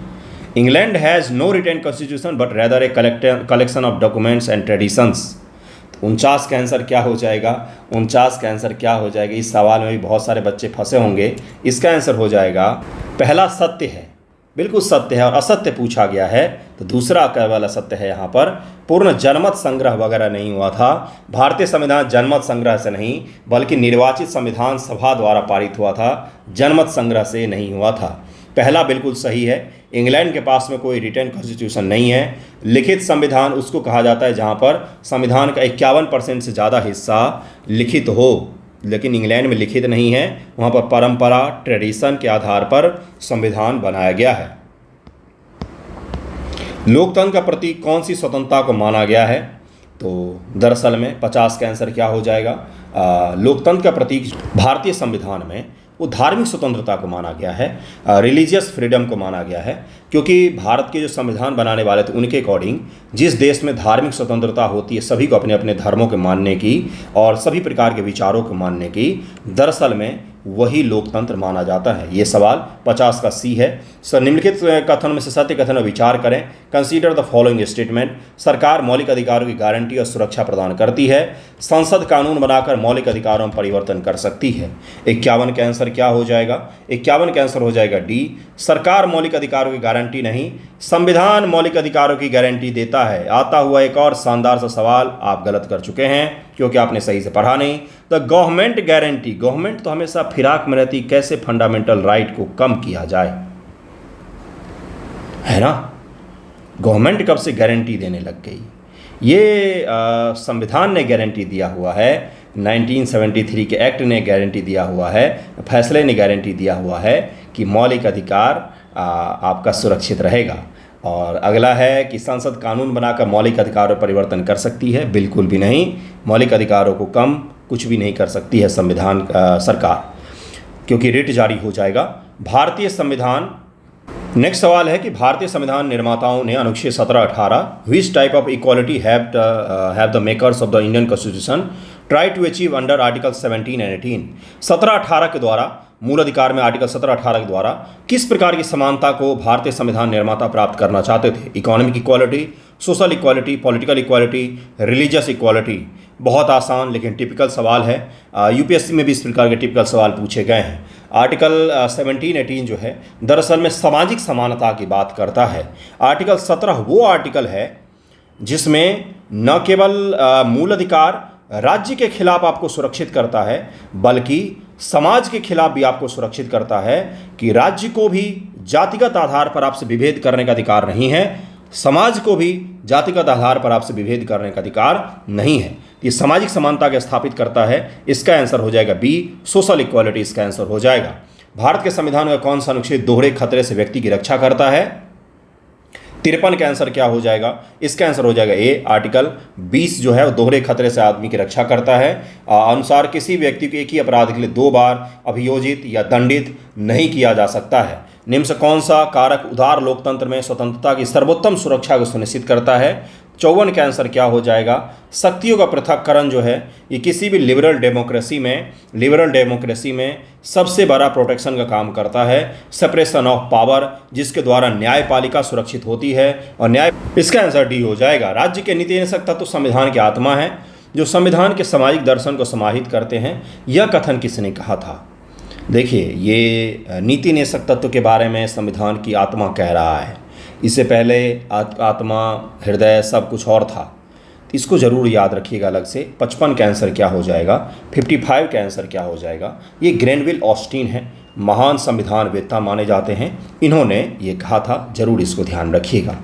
England has no written constitution but rather a collection of documents and traditions. 49 का आंसर क्या हो जाएगा? 49 का आंसर क्या हो जाएगा? इस सवाल में भी बहुत सारे बच्चे फंसे होंगे। इसका आंसर हो जाएगा पहला सत्य है, बिल्कुल सत्य है। और असत्य पूछा गया है तो दूसरा वाला सत्य है। यहाँ पर पूर्ण जनमत संग्रह वगैरह नहीं हुआ था। भारतीय संविधान जनमत संग्रह से नहीं बल्कि निर्वाचित संविधान सभा द्वारा पारित हुआ था, जनमत संग्रह से नहीं हुआ था। पहला बिल्कुल सही है। इंग्लैंड के पास में कोई रिटेन कॉन्स्टिट्यूशन नहीं है। लिखित संविधान उसको कहा जाता है जहाँ पर संविधान का 51% से ज़्यादा हिस्सा लिखित हो, लेकिन इंग्लैंड में लिखित नहीं है। वहाँ पर परंपरा, ट्रेडिशन के आधार पर संविधान बनाया गया है। लोकतंत्र का प्रतीक कौन सी स्वतंत्रता को माना गया है? तो दरअसल में 50 का आंसर क्या हो जाएगा? लोकतंत्र का प्रतीक भारतीय संविधान में वो धार्मिक स्वतंत्रता को माना गया है, रिलीजियस फ्रीडम को माना गया है। क्योंकि भारत के जो संविधान बनाने वाले थे उनके अकॉर्डिंग जिस देश में धार्मिक स्वतंत्रता होती है, सभी को अपने अपने धर्मों के मानने की और सभी प्रकार के विचारों को मानने की, दरअसल में वही लोकतंत्र माना जाता है। ये सवाल 50 का सी है। सर, निम्नलिखित कथन में से सत्य कथन में विचार करें। Consider the following statement. सरकार मौलिक अधिकारों की गारंटी और सुरक्षा प्रदान करती है। संसद कानून बनाकर मौलिक अधिकारों में परिवर्तन कर सकती है। 51 का आंसर क्या हो जाएगा? 51 का आंसर हो जाएगा डी। सरकार मौलिक अधिकारों की गारंटी नहीं, संविधान मौलिक अधिकारों की गारंटी देता है। आता हुआ एक और शानदार सा सवाल आप गलत कर चुके हैं क्योंकि आपने सही से पढ़ा नहीं। द गवर्नमेंट गारंटी, गवर्नमेंट तो हमेशा फिराक में रहती, कैसे फंडामेंटल राइट को कम किया जाए, है ना। गवर्नमेंट कब से गारंटी देने लग गई? ये संविधान ने गारंटी दिया हुआ है। 1973 के एक्ट ने गारंटी दिया हुआ है, फैसले ने गारंटी दिया हुआ है कि मौलिक अधिकार आपका सुरक्षित रहेगा। और अगला है कि संसद कानून बनाकर मौलिक अधिकारों में परिवर्तन कर सकती है। बिल्कुल भी नहीं, मौलिक अधिकारों को कम कुछ भी नहीं कर सकती है संविधान सरकार, क्योंकि रिट जारी हो जाएगा। भारतीय संविधान नेक्स्ट सवाल है कि भारतीय संविधान निर्माताओं ने अनुच्छेद 17-18 which type of equality have the makers of the Indian constitution try to achieve under article 17 and 18। 17-18 के द्वारा, मूल अधिकार में आर्टिकल 17-18 के द्वारा किस प्रकार की समानता को भारतीय संविधान निर्माता प्राप्त करना चाहते थे? Economic equality, social equality, political equality, religious equality. बहुत आसान लेकिन टिपिकल सवाल है। यूपीएससी में भी इस प्रकार के टिपिकल सवाल पूछे गए हैं। आर्टिकल 17-18 जो है दरअसल में सामाजिक समानता की बात करता है। आर्टिकल 17 वो आर्टिकल है जिसमें न केवल मूल अधिकार राज्य के खिलाफ आपको सुरक्षित करता है, बल्कि समाज के खिलाफ भी आपको सुरक्षित करता है कि राज्य को भी जातिगत आधार पर आपसे विभेद करने का अधिकार नहीं है, समाज को भी जातिगत आधार पर आपसे विभेद करने का अधिकार नहीं है। ये सामाजिक समानता के स्थापित करता है। इसका आंसर हो जाएगा बी, सोशल इक्वालिटी इसका आंसर हो जाएगा। भारत के संविधान का कौन सा अनुच्छेद दोहरे खतरे से व्यक्ति की रक्षा करता है? 53 का आंसर क्या हो जाएगा? इसका आंसर हो जाएगा ए, आर्टिकल 20 जो है वो दोहरे खतरे से आदमी की रक्षा करता है। अनुसार किसी व्यक्ति को एक ही अपराध के लिए 2 बार अभियोजित या दंडित नहीं किया जा सकता है। निम्न से कौन सा कारक उदार लोकतंत्र में स्वतंत्रता की सर्वोत्तम सुरक्षा को सुनिश्चित करता है? 54 का आंसर क्या हो जाएगा? शक्तियों का पृथक्करण जो है ये किसी भी लिबरल डेमोक्रेसी में सबसे बड़ा प्रोटेक्शन का काम करता है। सेपरेशन ऑफ पावर, जिसके द्वारा न्यायपालिका सुरक्षित होती है और इसका आंसर डी हो जाएगा। राज्य के नीति निषेधक तत्व संविधान की आत्मा है, जो संविधान के सामाजिक दर्शन को समाहित करते हैं। यह कथन किसने कहा था? देखिए, ये नीति निषेधक तत्व के बारे में संविधान की आत्मा कह रहा है। इससे पहले आत्मा, हृदय सब कुछ और था। इसको ज़रूर याद रखिएगा अलग से। 55 का आंसर क्या हो जाएगा? 55 का आंसर क्या हो जाएगा? ये ग्रेनविल ऑस्टिन है, महान संविधानवेत्ता माने जाते हैं। इन्होंने ये कहा था, ज़रूर इसको ध्यान रखिएगा।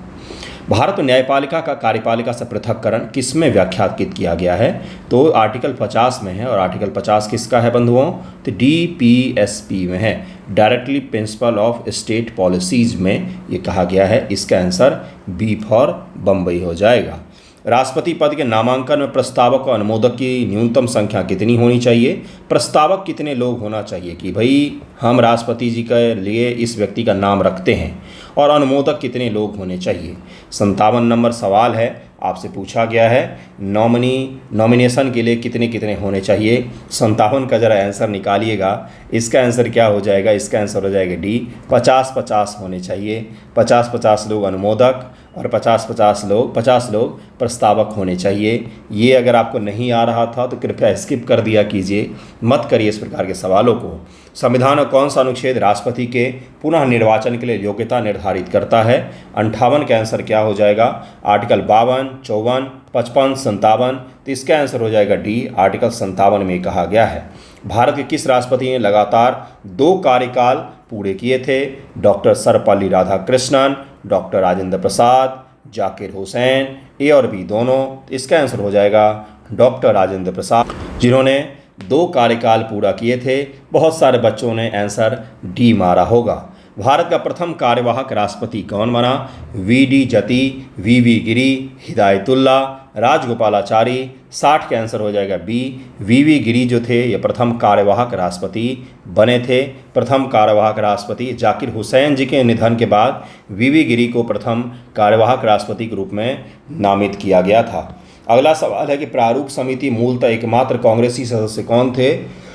भारत न्यायपालिका का कार्यपालिका से पृथक्करण किस में व्याख्यात किया गया है? तो आर्टिकल 50 में है। और आर्टिकल 50 किसका है बंधुओं? तो DPSP में है, directly principle of state policies में ये कहा गया है। इसका आंसर बी फॉर बम्बई हो जाएगा। राष्ट्रपति पद के नामांकन में प्रस्तावक और अनुमोदक की न्यूनतम संख्या कितनी होनी चाहिए? प्रस्तावक कितने लोग होना चाहिए कि भाई हम राष्ट्रपति जी के लिए इस व्यक्ति का नाम रखते हैं, और अनुमोदक कितने लोग होने चाहिए? 57 नंबर सवाल है, आपसे पूछा गया है नॉमिनेशन के लिए कितने कितने होने चाहिए। 57 का ज़रा आंसर निकालिएगा। इसका आंसर क्या हो जाएगा? इसका आंसर हो जाएगा डी, 50-50 होने चाहिए। 50-50 लोग अनुमोदक और 50 लोग प्रस्तावक होने चाहिए। ये अगर आपको नहीं आ रहा था तो कृपया स्किप कर दिया कीजिए, मत करिए इस प्रकार के सवालों को। संविधान का कौन सा अनुच्छेद राष्ट्रपति के पुनः निर्वाचन के लिए योग्यता निर्धारित करता है? 58 का आंसर क्या हो जाएगा? आर्टिकल 52, 54, 55, 57। तो इसका आंसर हो जाएगा डी, आर्टिकल 57 में कहा गया है। भारत के किस राष्ट्रपति ने लगातार 2 कार्यकाल पूरे किए थे? डॉक्टर सर्वपल्ली राधाकृष्णन, डॉक्टर राजेंद्र प्रसाद, जाकिर हुसैन, ए और बी दोनों। इसका आंसर हो जाएगा डॉक्टर राजेंद्र प्रसाद, जिन्होंने 2 कार्यकाल पूरा किए थे। बहुत सारे बच्चों ने आंसर डी मारा होगा। भारत का प्रथम कार्यवाहक राष्ट्रपति कौन बना? VD जती, VV गिरी, हिदायतुल्ला, राजगोपालाचारी। 60 का आंसर हो जाएगा बी, VV गिरी जो थे ये प्रथम कार्यवाहक राष्ट्रपति बने थे। प्रथम कार्यवाहक राष्ट्रपति जाकिर हुसैन जी के निधन के बाद VV गिरी को प्रथम कार्यवाहक राष्ट्रपति के रूप में नामित किया गया था। अगला सवाल है कि प्रारूप समिति मूलतः एकमात्र कांग्रेसी सदस्य कौन थे?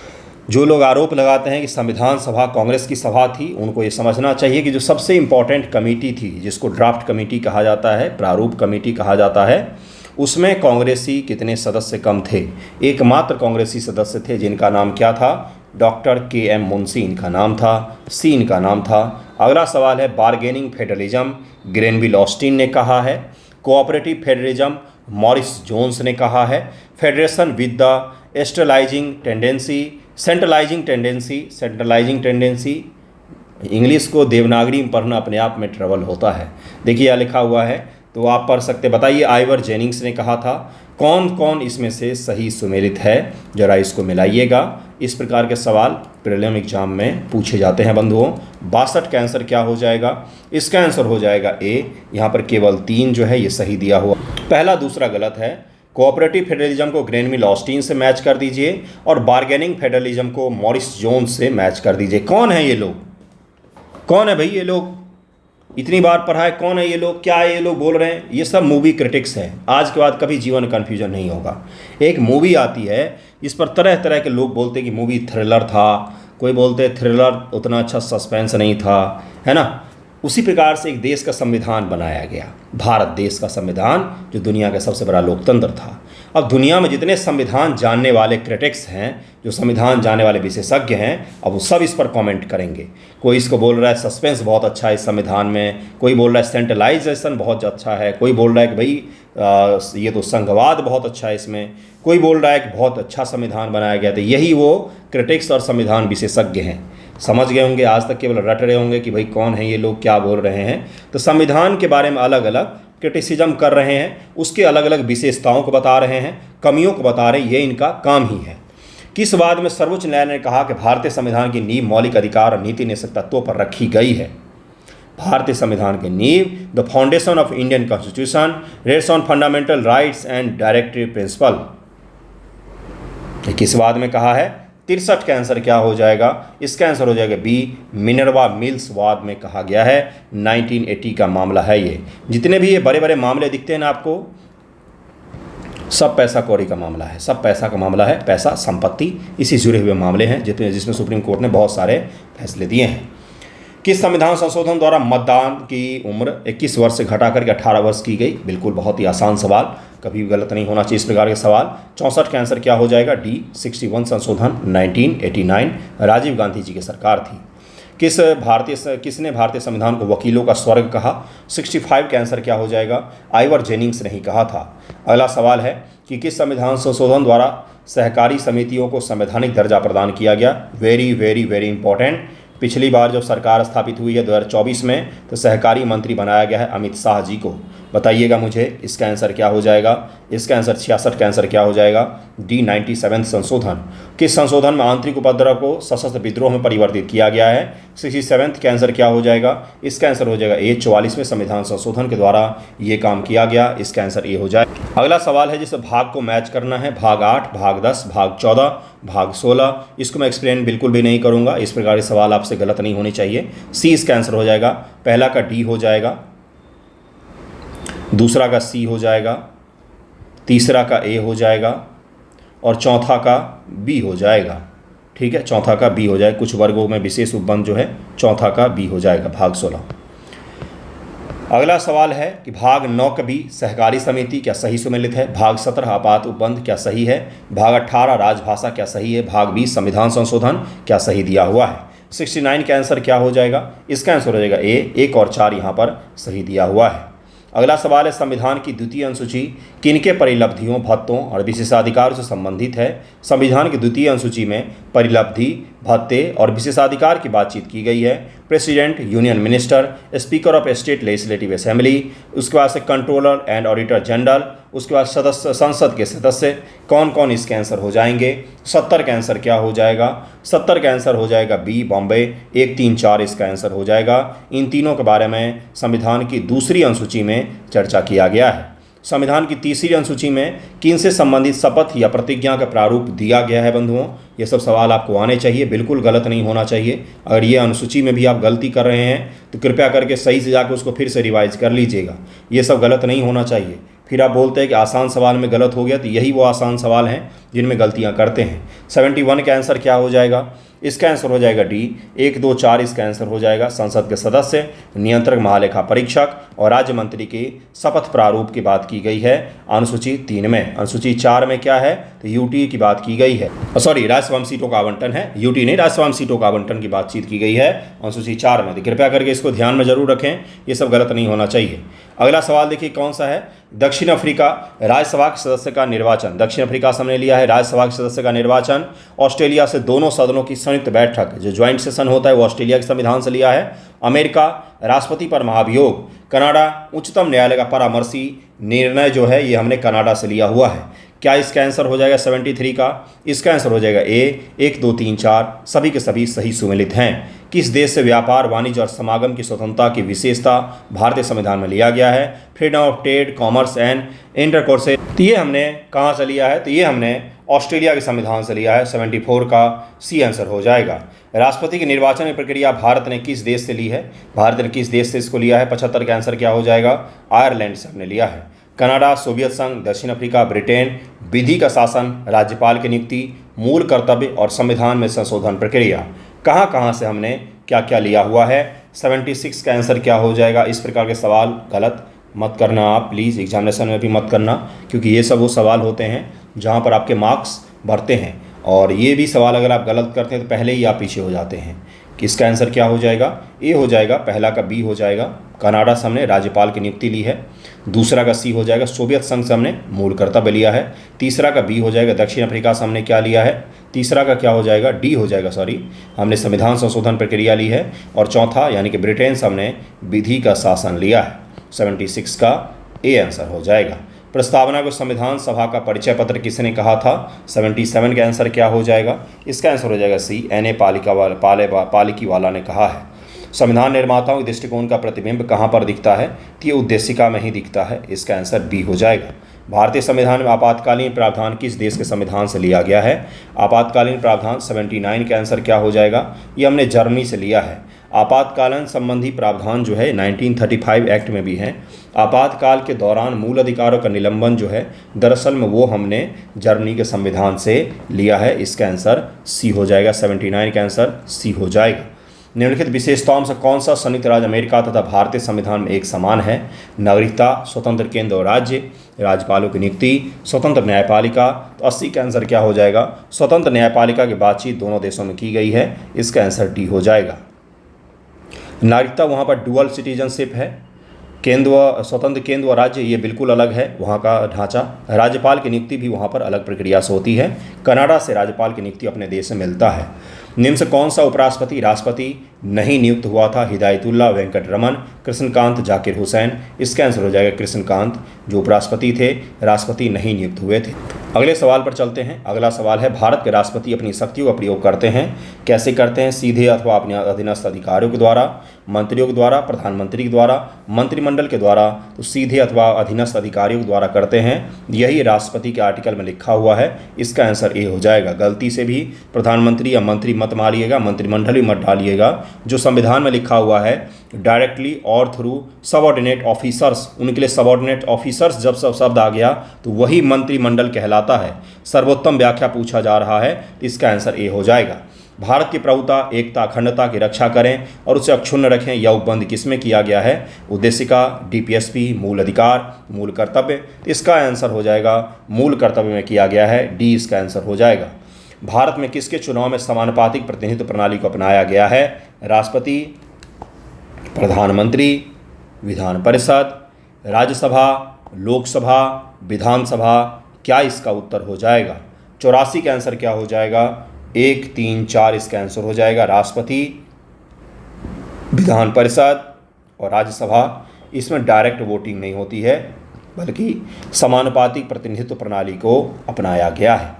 जो लोग आरोप लगाते हैं कि संविधान सभा कांग्रेस की सभा थी, उनको ये समझना चाहिए कि जो सबसे इम्पॉर्टेंट कमेटी थी, जिसको ड्राफ्ट कमेटी कहा जाता है, प्रारूप कमेटी कहा जाता है, उसमें कांग्रेसी कितने सदस्य कम थे? एकमात्र कांग्रेसी सदस्य थे, जिनका नाम क्या था? डॉक्टर KM मुंशी इनका नाम था, सी इनका नाम था। अगला सवाल है बार्गेनिंग फेडरलिज्म ग्रेनविल ऑस्टिन ने कहा है, कोऑपरेटिव फेडरलिज्म मॉरिस जोन्स ने कहा है, federation with the centralising tendency. English को देवनागरी में पढ़ना अपने आप में ट्रबल होता है। देखिए यह लिखा हुआ है तो आप पढ़ सकते। बताइए, आइवर जेनिंग्स ने कहा था। कौन कौन इसमें से सही सुमेलित है? जरा इसको मिलाइएगा। इस प्रकार के सवाल प्रीलिम एग्जाम में पूछे जाते हैं बंधुओं। 62 का आंसर क्या हो जाएगा? इसका आंसर हो जाएगा ए। यहाँ पर केवल 3 जो है ये सही दिया हुआ, पहला दूसरा गलत है। कोऑपरेटिव फेडरलिज्म को ग्रेनविल ऑस्टिन से मैच कर दीजिए और बार्गेनिंग फेडरलिज्म को मॉरिस जोन्स से मैच कर दीजिए। कौन है ये लोग? कौन है भाई ये लोग? इतनी बार पढ़ा है, कौन है ये लोग, क्या है ये लोग बोल रहे हैं, ये सब मूवी क्रिटिक्स है। आज के बाद कभी जीवन कन्फ्यूजन नहीं होगा। एक मूवी आती है इस पर तरह तरह के लोग बोलते हैं कि मूवी थ्रिलर था, कोई बोलते हैं थ्रिलर उतना अच्छा सस्पेंस नहीं था, है ना। उसी प्रकार से एक देश का संविधान बनाया गया, भारत देश का संविधान, जो दुनिया का सबसे बड़ा लोकतंत्र था। अब दुनिया में जितने संविधान जानने वाले क्रिटिक्स हैं, जो संविधान जानने वाले विशेषज्ञ हैं, अब वो सब इस पर कमेंट करेंगे। कोई इसको बोल रहा है सस्पेंस बहुत अच्छा है इस संविधान में, कोई बोल रहा है सेंट्रलाइजेशन बहुत अच्छा है, कोई बोल रहा है कि भाई ये तो संघवाद बहुत अच्छा है इसमें, कोई बोल रहा है कि बहुत अच्छा संविधान बनाया गया। तो यही वो क्रिटिक्स और संविधान विशेषज्ञ हैं। समझ गए होंगे, आज तक केवल रट रहे होंगे कि भाई कौन है ये लोग, क्या बोल रहे हैं। तो संविधान के बारे में अलग अलग क्रिटिसिज्म कर रहे हैं, उसके अलग अलग विशेषताओं को बता रहे हैं, कमियों को बता रहे हैं, ये इनका काम ही है। किस बात में सर्वोच्च न्यायालय ने कहा कि भारतीय संविधान की नींव मौलिक अधिकार और नीति निषेध तत्वों पर रखी गई है। भारतीय संविधान की नींव, the foundation of Indian constitution, rest on fundamental rights and directive principle. किस बात में कहा है? 63 का आंसर क्या हो जाएगा? इसका आंसर हो जाएगा बी, मिनर्वा मिल्स वाद में कहा गया है। 1980 का मामला है ये। जितने भी ये बड़े बड़े मामले दिखते हैं ना आपको, सब पैसा कौड़ी का मामला है, सब पैसा का मामला है, पैसा संपत्ति इसी जुड़े हुए मामले हैं जिसमें सुप्रीम कोर्ट ने बहुत सारे फैसले दिए हैं। किस संविधान संशोधन द्वारा मतदान की उम्र 21 वर्ष से घटा करके 18 वर्ष की गई? बिल्कुल बहुत ही आसान सवाल, कभी भी गलत नहीं होना चाहिए इस प्रकार के सवाल। 64 का आंसर क्या हो जाएगा? डी, 61 संशोधन 1989, राजीव गांधी जी की सरकार थी। किसने भारतीय संविधान को वकीलों का स्वर्ग कहा? 65 का आंसर क्या हो जाएगा? आइवर जेनिंग्स ने ही कहा था। अगला सवाल है कि किस संविधान संशोधन द्वारा सहकारी समितियों को संवैधानिक दर्जा प्रदान किया गया? Very very very important. पिछली बार जब सरकार स्थापित हुई है 2024 में, तो सहकारी मंत्री बनाया गया है अमित शाह जी को। बताइएगा मुझे इसका आंसर क्या हो जाएगा? इसका आंसर 66 का आंसर क्या हो जाएगा? डी, 97 संशोधन। किस संशोधन में आंतरिक उपद्रव को सशस्त्र विद्रोह में परिवर्तित किया गया है? 67 का आंसर क्या हो जाएगा? इसका आंसर हो जाएगा ए, 44वें संविधान संशोधन के द्वारा ये काम किया गया। इसका आंसर ए हो जाएगा। अगला सवाल है जिसे भाग को मैच करना है, भाग 8, भाग 10, भाग 14, भाग 16। इसको मैं एक्सप्लेन बिल्कुल भी नहीं करूंगा, इस प्रकार के सवाल आपसे गलत नहीं होने चाहिए। सी इसका आंसर हो जाएगा। पहला का डी हो जाएगा, दूसरा का सी हो जाएगा, तीसरा का ए हो जाएगा और चौथा का बी हो जाएगा। ठीक है, चौथा का बी हो जाएगा। कुछ वर्गों में विशेष उपबंध जो है चौथा का बी हो जाएगा, भाग 16। अगला सवाल है कि भाग 9 का बी, सहकारी समिति, क्या सही सुमेलित है? भाग 17 आपात उपबंध क्या सही है? भाग 18 राजभाषा क्या सही है? भाग 20 संविधान संशोधन क्या सही दिया हुआ है? 69 का आंसर क्या हो जाएगा? इसका आंसर हो जाएगा ए, 1 और 4 यहाँ पर सही दिया हुआ है। अगला सवाल है संविधान की द्वितीय अनुसूची किनके परिलब्धियों, भत्तों और विशेषाधिकारों से संबंधित है? संविधान की द्वितीय अनुसूची में परिलब्धि, भत्ते और विशेषाधिकार की बातचीत की गई है। President, union minister, speaker of state legislative assembly, उसके बाद से कंट्रोलर एंड ऑडिटर जनरल, उसके बाद सदस्य, संसद के सदस्य, कौन कौन इसके आंसर हो जाएंगे? 70 का आंसर क्या हो जाएगा? 70 का आंसर हो जाएगा बी, बॉम्बे। 1, 3, 4 इसका आंसर हो जाएगा। इन तीनों के बारे में संविधान की दूसरी अनुसूची में चर्चा किया गया है। संविधान की तीसरी अनुसूची में किन से संबंधित शपथ या प्रतिज्ञा का प्रारूप दिया गया है? बंधुओं, ये सब सवाल आपको आने चाहिए, बिल्कुल गलत नहीं होना चाहिए। अगर ये अनुसूची में भी आप गलती कर रहे हैं तो कृपया करके सही से जाकर उसको फिर से रिवाइज कर लीजिएगा। ये सब गलत नहीं होना चाहिए। फिर आप बोलते हैं कि आसान सवाल में गलत हो गया, तो यही वो आसान सवाल हैं जिनमें गलतियां करते हैं। 71 का आंसर क्या हो जाएगा? इसका आंसर हो जाएगा डी, 1, 2, 4 इसका आंसर हो जाएगा। संसद के सदस्य, नियंत्रक, महालेखा परीक्षक और राज्य मंत्री की शपथ प्रारूप की बात की गई है अनुसूची 3 में। अनुसूची 4 में क्या है? तो यूटी की बात की गई है, सॉरी राज्यसभा सीटों का आवंटन है, यूटी नहीं, राज्यसभा सीटों का आवंटन की बातचीत की गई है अनुसूची 4 में। तो कृपया करके इसको ध्यान में जरूर रखें, ये सब गलत नहीं होना चाहिए। अगला सवाल देखिए कौन सा है? दक्षिण अफ्रीका राज्यसभा के सदस्य का निर्वाचन। दक्षिण अफ्रीका से हमने लिया है राज्यसभा के सदस्य का निर्वाचन। ऑस्ट्रेलिया से दोनों सदनों की संयुक्त बैठक, जो ज्वाइंट सेशन होता है, वो ऑस्ट्रेलिया के संविधान से लिया है। अमेरिका राष्ट्रपति पर महाभियोग। कनाडा उच्चतम न्यायालय का परामर्शी निर्णय जो है ये हमने कनाडा से लिया हुआ है। क्या इसका आंसर हो जाएगा 73 का? इसका आंसर हो जाएगा ए, 1, 2, 3, 4 सभी के सभी सही सुमेलित हैं। किस देश से व्यापार, वाणिज्य और समागम की स्वतंत्रता की विशेषता भारतीय संविधान में लिया गया है? Freedom of trade, commerce and intercourse. तो ये हमने कहाँ से लिया है? तो ये हमने ऑस्ट्रेलिया के संविधान से लिया है। 74 का सी आंसर हो जाएगा। राष्ट्रपति के निर्वाचन की प्रक्रिया भारत ने किस देश से ली है? भारत ने किस देश से इसको लिया है? 75 का आंसर क्या हो जाएगा? आयरलैंड से हमने लिया है। कनाडा, सोवियत संघ, दक्षिण अफ्रीका, ब्रिटेन, विधि का शासन, राज्यपाल की नियुक्ति, मूल कर्तव्य और संविधान में संशोधन प्रक्रिया, कहाँ कहाँ से हमने क्या क्या लिया हुआ है? 76 का आंसर क्या हो जाएगा? इस प्रकार के सवाल गलत मत करना आप प्लीज़, एग्जामिनेशन में भी मत करना, क्योंकि ये सब वो सवाल होते हैं जहाँ पर आपके मार्क्स बढ़ते हैं, और ये भी सवाल अगर आप गलत करते हैं तो पहले ही आप पीछे हो जाते हैं। कि इसका आंसर क्या हो जाएगा? ए हो जाएगा, पहला का बी हो जाएगा, कनाडा से हमने राज्यपाल की नियुक्ति ली है। दूसरा का सी हो जाएगा, सोवियत संघ से हमने मूल कर्तव्य लिया है। तीसरा का बी हो जाएगा, दक्षिण अफ्रीका से हमने क्या लिया है? तीसरा का क्या हो जाएगा? डी हो जाएगा, सॉरी, हमने संविधान संशोधन प्रक्रिया ली है। और चौथा यानी कि ब्रिटेन से हमने विधि का शासन लिया है। 76 का ए आंसर हो जाएगा। प्रस्तावना को संविधान सभा का परिचय पत्र किसने कहा था? 77 का आंसर क्या हो जाएगा? इसका आंसर हो जाएगा सी, N.A. पालिकीवाला ने कहा है। संविधान निर्माताओं के दृष्टिकोण का प्रतिबिंब कहाँ पर दिखता है? तो ये उद्देशिका में ही दिखता है। इसका आंसर बी हो जाएगा। भारतीय संविधान में आपातकालीन प्रावधान किस देश के संविधान से लिया गया है? आपातकालीन प्रावधान 79 का आंसर क्या हो जाएगा? ये हमने जर्मनी से लिया है। आपातकालीन संबंधी प्रावधान जो है 1935 एक्ट में भी हैं। आपातकाल के दौरान मूल अधिकारों का निलंबन जो है दरअसल में वो हमने जर्मनी के संविधान से लिया है। इसका आंसर सी हो जाएगा। 79 का आंसर सी हो जाएगा। निम्नलिखित विशेषताओं से कौन सा संयुक्त राज्य अमेरिका तथा भारतीय संविधान में एक समान है? नागरिकता, स्वतंत्र केंद्र और राज्य, राज्यपालों की नियुक्ति, स्वतंत्र न्यायपालिका। तो 80 का आंसर क्या हो जाएगा? स्वतंत्र न्यायपालिका की बातचीत दोनों देशों में की गई है। इसका आंसर डी हो जाएगा। नागरिकता वहाँ पर डुअल सिटीजनशिप है। केंद्र, स्वतंत्र केंद्र व राज्य, ये बिल्कुल अलग है वहाँ का ढांचा। राज्यपाल की नियुक्ति भी वहाँ पर अलग प्रक्रिया से होती है। कनाडा से राज्यपाल की नियुक्ति अपने देश से मिलता है। निम्न से कौन सा उपराष्ट्रपति राष्ट्रपति नहीं नियुक्त हुआ था? हिदायतुल्लाह, वेंकट रमन, कृष्णकांत, जाकिर हुसैन। इसका आंसर हो जाएगा कृष्णकांत, जो उपराष्ट्रपति थे, राष्ट्रपति नहीं नियुक्त हुए थे। अगले सवाल पर चलते हैं। अगला सवाल है, भारत के राष्ट्रपति अपनी शक्तियों का प्रयोग करते हैं, कैसे करते हैं? सीधे अथवा अपने अधीनस्थ अधिकारियों के द्वारा, मंत्रियों के द्वारा, प्रधानमंत्री के द्वारा, मंत्रिमंडल के द्वारा। तो सीधे अथवा अधीनस्थ अधिकारियों के द्वारा करते हैं, यही राष्ट्रपति के आर्टिकल में लिखा हुआ है। इसका आंसर ए हो जाएगा। गलती से भी प्रधानमंत्री या मंत्री मत मारिएगा, मंत्रिमंडल भी मत डालिएगा। जो संविधान में लिखा हुआ है डायरेक्टली और थ्रू सबऑर्डिनेट ऑफिसर्स, उनके लिए सबऑर्डिनेट ऑफिसर्स जब सब शब्द आ गया तो वही मंत्रिमंडल कहलाता है। सर्वोत्तम व्याख्या पूछा जा रहा है, तो इसका आंसर ए हो जाएगा। भारत की प्रभुता, एकता, अखंडता की रक्षा करें और उसे अक्षुण्ण रखें, यह उपबंध किसमें किया गया है? उद्देशिका, DPSP, मूल अधिकार, मूल कर्तव्य। तो इसका आंसर हो जाएगा मूल कर्तव्य में किया गया है, डी इसका आंसर हो जाएगा। भारत में किसके चुनाव में समानुपातिक प्रतिनिधित्व प्रणाली को अपनाया गया है? राष्ट्रपति, प्रधानमंत्री, विधान परिषद, राज्यसभा, लोकसभा, विधानसभा। क्या इसका उत्तर हो जाएगा? 84 का आंसर क्या हो जाएगा? 1, 3, 4 इसका आंसर हो जाएगा। राष्ट्रपति, विधान परिषद और राज्यसभा। इसमें डायरेक्ट वोटिंग नहीं होती है, बल्कि समानुपातिक प्रतिनिधित्व प्रणाली को अपनाया गया है।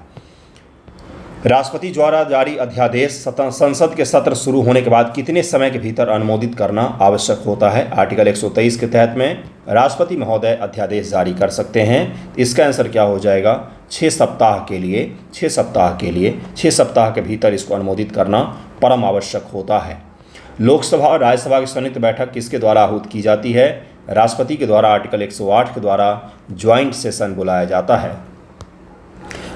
राष्ट्रपति द्वारा जारी अध्यादेश संसद के सत्र शुरू होने के बाद कितने समय के भीतर अनुमोदित करना आवश्यक होता है? आर्टिकल 123 के तहत में राष्ट्रपति महोदय अध्यादेश जारी कर सकते हैं। इसका आंसर क्या हो जाएगा? 6 सप्ताह के लिए 6 सप्ताह के भीतर इसको अनुमोदित करना परम आवश्यक होता है। लोकसभा और राज्यसभा की संयुक्त बैठक किसके द्वारा आहूत की जाती है? राष्ट्रपति के द्वारा आर्टिकल 108 के द्वारा ज्वाइंट सेशन बुलाया जाता है।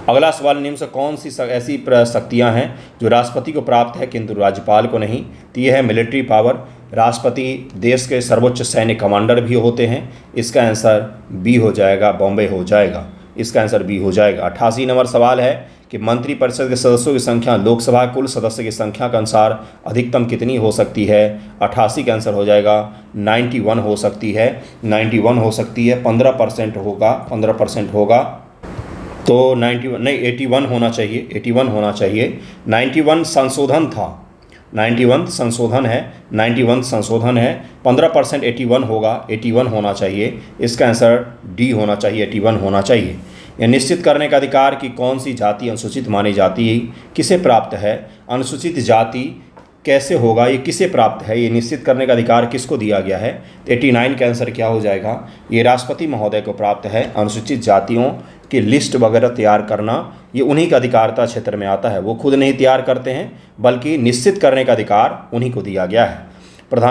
अगला सवाल, निम्न से कौन सी ऐसी शक्तियाँ हैं जो राष्ट्रपति को प्राप्त है किंतु राज्यपाल को नहीं? तो यह है मिलिट्री पावर। राष्ट्रपति देश के सर्वोच्च सैन्य कमांडर भी होते हैं। इसका आंसर बी हो जाएगा, बॉम्बे हो जाएगा। इसका आंसर बी हो जाएगा। 88 नंबर सवाल है कि मंत्रिपरिषद के सदस्यों की संख्या लोकसभा कुल सदस्य की संख्या के अनुसार अधिकतम कितनी हो सकती है? 88 का आंसर हो जाएगा 91 हो सकती है। 91 हो सकती है। 15% होगा, 15% होगा तो 91 नहीं, 81 होना चाहिए, 81 होना चाहिए। 91 संशोधन था, 91 संशोधन है, 91 संशोधन है। 15% 81 होगा, 81 होना चाहिए। इसका आंसर डी होना चाहिए, 81 होना चाहिए। यह निश्चित करने का अधिकार कि कौन सी जाति अनुसूचित मानी जाती है किसे प्राप्त है? अनुसूचित जाति कैसे होगा, ये किसे प्राप्त है, ये निश्चित करने का अधिकार किसको दिया गया है। तो 89 का आंसर क्या हो जाएगा, ये राष्ट्रपति महोदय को प्राप्त है। अनुसूचित जातियों की लिस्ट वगैरह तैयार करना ये उन्हीं का अधिकारिता क्षेत्र में आता है, वो खुद नहीं तैयार करते हैं बल्कि निश्चित करने का अधिकार उन्हीं को दिया गया है।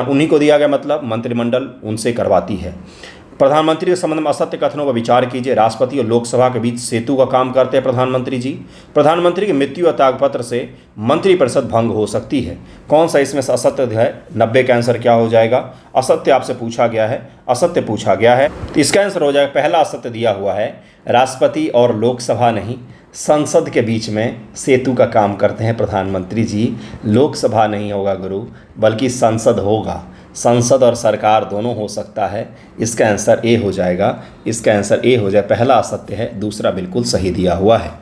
उन्हीं को दिया गया मतलब मंत्रिमंडल उनसे करवाती है। प्रधानमंत्री के संबंध में असत्य कथनों पर विचार कीजिए। राष्ट्रपति और लोकसभा के बीच सेतु का काम करते हैं प्रधानमंत्री जी। प्रधानमंत्री की मृत्यु या त्यागपत्र से मंत्रिपरिषद भंग हो सकती है। कौन सा इसमें से असत्य है, 90 का आंसर क्या हो जाएगा, असत्य आपसे पूछा गया है, असत्य पूछा गया है तो इसका आंसर हो जाएगा, पहला असत्य दिया हुआ है, राष्ट्रपति और लोकसभा नहीं संसद के बीच में सेतु का काम करते हैं प्रधानमंत्री जी। लोकसभा नहीं होगा गुरु, बल्कि संसद होगा। संसद और सरकार दोनों हो सकता है। इसका आंसर ए हो जाएगा, इसका आंसर ए हो जाए, पहला असत्य है, दूसरा बिल्कुल सही दिया हुआ है।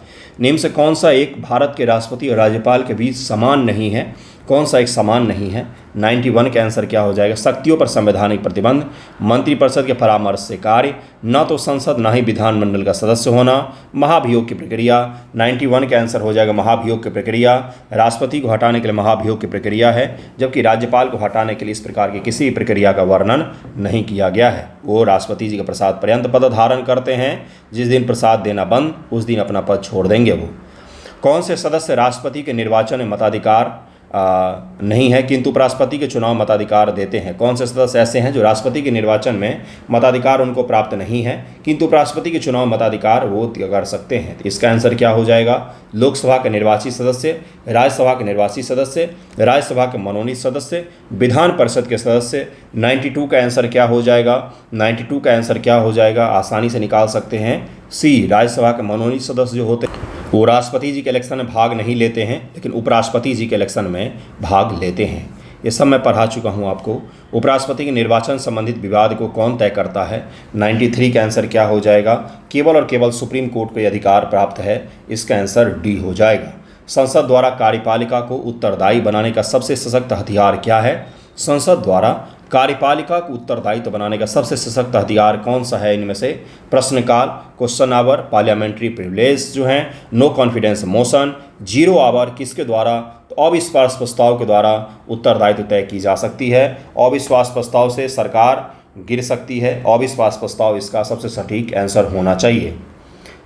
निम्न से कौन सा एक भारत के राष्ट्रपति और राज्यपाल के बीच समान नहीं है, कौन सा एक समान नहीं है। 91 का आंसर क्या हो जाएगा, शक्तियों पर संवैधानिक प्रतिबंध, मंत्रिपरिषद के परामर्श से कार्य, न तो संसद न ही विधानमंडल का सदस्य होना, महाभियोग की प्रक्रिया। 91 का आंसर हो जाएगा महाभियोग की प्रक्रिया। राष्ट्रपति को हटाने के लिए महाभियोग की प्रक्रिया है, जबकि राज्यपाल को हटाने के लिए इस प्रकार की किसी प्रक्रिया का वर्णन नहीं किया गया है। वो राष्ट्रपति जी के प्रसाद पर्यंत पद धारण करते हैं, जिस दिन प्रसाद देना बंद उस दिन अपना पद छोड़ देंगे वो। कौन से सदस्य राष्ट्रपति के निर्वाचन में मताधिकार नहीं है किंतु उपराष्ट्रपति के चुनाव मताधिकार देते हैं। कौन से सदस्य ऐसे हैं जो राष्ट्रपति के निर्वाचन में मताधिकार उनको प्राप्त नहीं है किंतु उपराष्ट्रपति के चुनाव मताधिकार वो कर सकते हैं। तो इसका आंसर क्या हो जाएगा, लोकसभा के निर्वाचित सदस्य, राज्यसभा के निर्वाचित सदस्य, राज्यसभा के मनोनीत सदस्य, विधान परिषद के सदस्य। 92 का आंसर क्या हो जाएगा, 92 का आंसर क्या हो जाएगा, आसानी से निकाल सकते हैं, सी। राज्यसभा के मनोनीत सदस्य जो होते हैं वो राष्ट्रपति जी के इलेक्शन में भाग नहीं लेते हैं, लेकिन उपराष्ट्रपति जी के इलेक्शन में भाग लेते हैं। ये सब मैं पढ़ा चुका हूँ आपको। उपराष्ट्रपति के निर्वाचन संबंधित विवाद को कौन तय करता है। 93 का आंसर क्या हो जाएगा, केवल और केवल सुप्रीम कोर्ट को यह अधिकार प्राप्त है। इसका आंसर डी हो जाएगा। संसद द्वारा कार्यपालिका को उत्तरदायी बनाने का सबसे सशक्त हथियार क्या है। संसद द्वारा कार्यपालिका को उत्तरदायित्व बनाने का सबसे सशक्त हथियार कौन सा है। इनमें से प्रश्नकाल, क्वेश्चन आवर, पार्लियामेंट्री प्रिविलेज जो हैं, no confidence motion, zero hour, किसके द्वारा, तो अविश्वास प्रस्ताव के द्वारा उत्तरदायित्व तय की जा सकती है। अविश्वास प्रस्ताव से सरकार गिर सकती है। अविश्वास प्रस्ताव इसका सबसे सटीक आंसर होना चाहिए।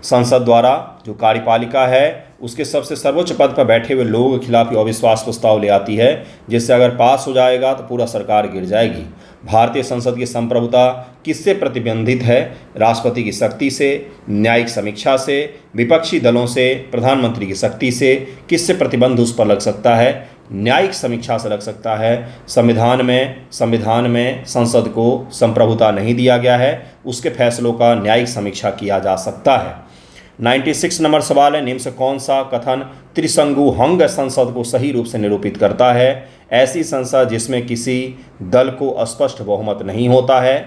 संसद द्वारा जो कार्यपालिका है उसके सबसे सर्वोच्च पद पर बैठे हुए लोगों के खिलाफ अविश्वास प्रस्ताव ले आती है, जिससे अगर पास हो जाएगा तो पूरा सरकार गिर जाएगी। भारतीय संसद की संप्रभुता किससे प्रतिबंधित है। राष्ट्रपति की शक्ति से, न्यायिक समीक्षा से, विपक्षी दलों से, प्रधानमंत्री की शक्ति से। किससे प्रतिबंध उस पर लग सकता है, न्यायिक समीक्षा से लग सकता है। संविधान में संसद को संप्रभुता नहीं दिया गया है, उसके फैसलों का न्यायिक समीक्षा किया जा सकता है। 96 नंबर सवाल है, निम्न से कौन सा कथन त्रिसंगुहंग संसद को सही रूप से निरूपित करता है। ऐसी संसद जिसमें किसी दल को स्पष्ट बहुमत नहीं होता है,